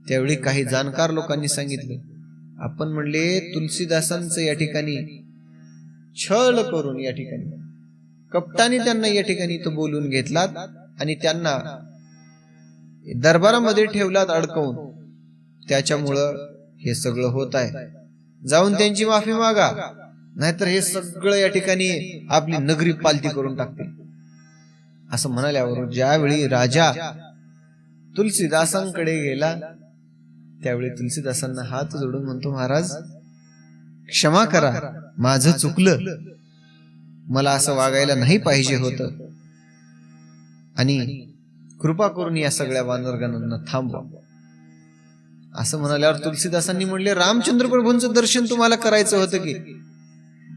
त्यावेळी काही जाणकार लोकांनी सांगितलं, आपण म्हणले तुलसीदासांचं या ठिकाणी छळ करून, या ठिकाणी कपटाने त्यांना या ठिकाणी तो बोलून घेतलात आणि त्यांना दरबारामध्ये ठेवलात अडकवून. त्याच्यामुळं हे सगळं होत आहे. जाऊन त्यांची माफी मागा, नाहीतर हे सगळं या ठिकाणी आपली नगरी पालती करून टाकते. असं म्हणाल्यावर ज्यावेळी राजा तुलसीदासांकडे गेला, त्यावेळी तुलसीदासांना हात जोडून म्हणतो, महाराज क्षमा करा, माझं चुकलं, मला असं वागायला नाही पाहिजे होतं, आणि कृपा करून या सगळ्या वानरगणांना थांबवा. असं म्हणाल्यावर तुलसीदासांनी म्हणले, रामचंद्र प्रभूंचं दर्शन तुम्हाला करायचं होतं की.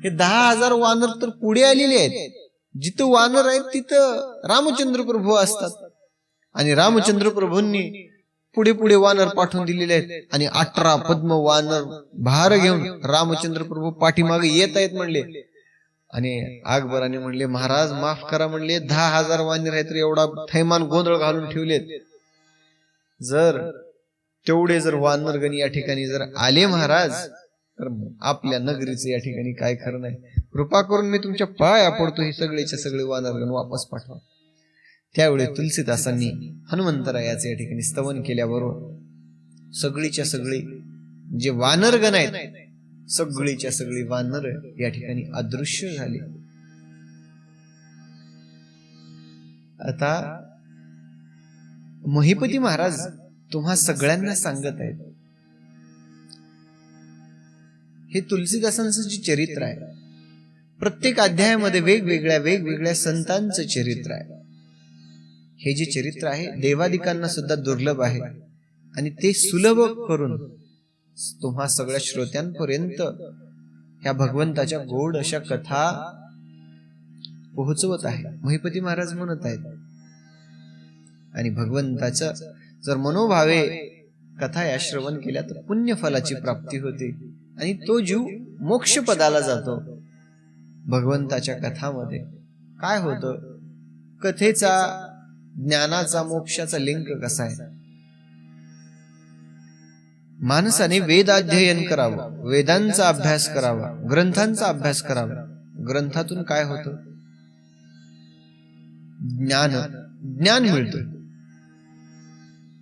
हे 10,000 वानर तर पुढे आलेले आहेत. जिथं वानर आहेत तिथं रामचंद्र प्रभू असतात. आणि रामचंद्र प्रभूंनी पुढे पुढे वानर पाठवून दिलेले आहेत. आणि 18 पद्म वानर भार घेऊन रामचंद्र प्रभू पाठीमागे येत आहेत म्हणले. आणि अकबराने म्हणले, महाराज माफ करा म्हणले, 10,000 वानर आहेत, एवढा थैमान गोंधळ घालून ठेवलेत. जर तेवढे जर वानरगण या ठिकाणी जर आले महाराज, तर आपल्या नगरीचं या ठिकाणी काय खरं नाही. कृपा करून मी तुमच्या पाया पडतो, हे सगळेच्या सगळे वानरगण वापस पाठवा. त्यावेळी तुलसीदासांनी हनुमंतरायाचे या ठिकाणी स्तवन केल्याबरोबर सगळीच्या सगळी जे वानरगण आहेत, सगळीच्या सगळी वानर या ठिकाणी अदृश्य झाली. आता महिपती महाराज तुम्हा सगळ्यांना सांगत आहेत, हे तुलसीदासांचं जे चरित्र आहे, प्रत्येक अध्यायामध्ये वेगवेगळ्या संतांचं चरित्र आहे. हे जे चरित्र आहे देवादिकांना सुद्धा दुर्लभ आहे आणि ते सुलभ करून तुम्हा सगळ्या श्रोत्यांपर्यंत ह्या भगवंताच्या गोड अशा कथा पोहोचवत आहे. महिपती महाराज म्हणत आहेत, आणि भगवंताच्या जर मनोभावे कथा या श्रवण केल्या तर पुण्यफलाची प्राप्ती होते आणि तो जीव मोक्ष पदाला जातो. भगवंताच्या कथामध्ये काय होतं, कथेचा ज्ञानाचा मोक्षाचा लिंक कसा आहे. माणसाने वेदाध्ययन करावं, वेदांचा अभ्यास करावा, ग्रंथांचा अभ्यास करावा. ग्रंथातून काय होतं, ज्ञान मिळतं.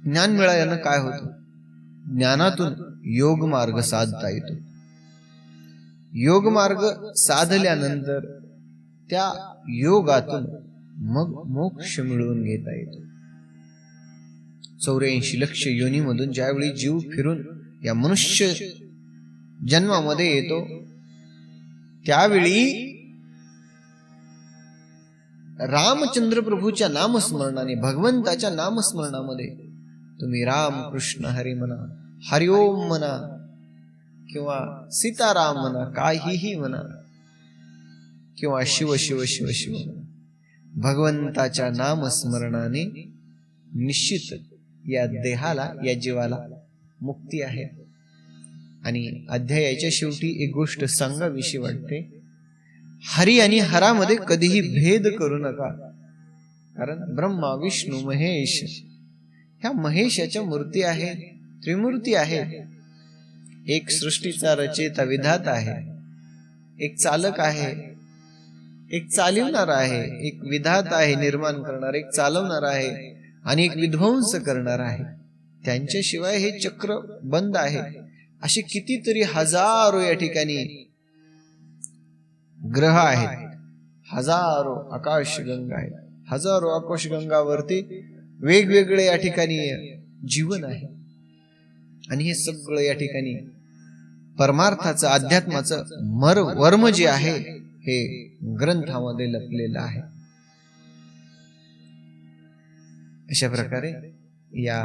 ज्ञान मिळाल्यानं काय होतं, ज्ञानातून योग मार्ग साधता येतो. योग मार्ग साधल्यानंतर त्या योगातून मग मोक्ष मिळवून घेता येतो. 84 लक्ष योनीमधून ज्यावेळी जीव फिरून या मनुष्य जन्मामध्ये येतो, त्यावेळी रामचंद्र प्रभूच्या नामस्मरणाने, भगवंताच्या नामस्मरणामध्ये तुम्ही राम कृष्ण हरी म्हणा, हरिओम म्हणा किंवा सीताराम म्हणा, काहीही म्हणा, किंवा शिव शिव शिव शिव म्हणा, भगवंताच्या नामस्मरणाने निश्चित या देहाला, या जीवाला मुक्ती आहे. आणि अध्यायाच्या शेवटी एक गोष्ट सांगावीशी वाटते, हरी आणि हरामध्ये कधीही भेद करू नका. कारण ब्रह्मा विष्णू महेश ह्या महेशाच्या मूर्ती आहे, त्रिमूर्ती आहे. एक सृष्टीचा रचेता विधाता आहे, एक चालक आहे, एक चालवणार आहे, एक विधाता आहे निर्माण करणार, एक चालवणार आहे आणि एक विध्वंस करणार आहे. त्यांच्याशिवाय हे चक्र बंद आहे. असे कितीतरी हजारो या ठिकाणी ग्रह आहेत, हजारो आकाशगंगा आहेत, हजारो आकाशगंगावरती वेगवेगळे या ठिकाणी जीवन आहे. आणि हे सगळं या ठिकाणी परमार्थाचं, अध्यात्माचं वर्म जे आहे हे ग्रंथामध्ये लपलेलं आहे. अशा प्रकारे या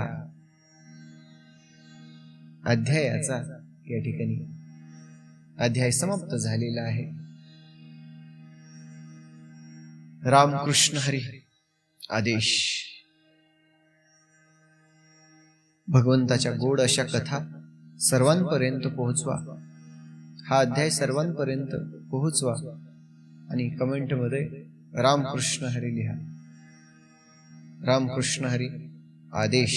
अध्यायाचा या ठिकाणी अध्याय समाप्त झालेला आहे. रामकृष्ण हरी आदेश. भगवंताच्या गोड अशा कथा सर्वांपर्यंत पोहोचवा. हा अध्याय सर्वांपर्यंत पोहोचवा आणि कमेंटमध्ये रामकृष्ण हरी लिहा. रामकृष्ण हरी आदेश.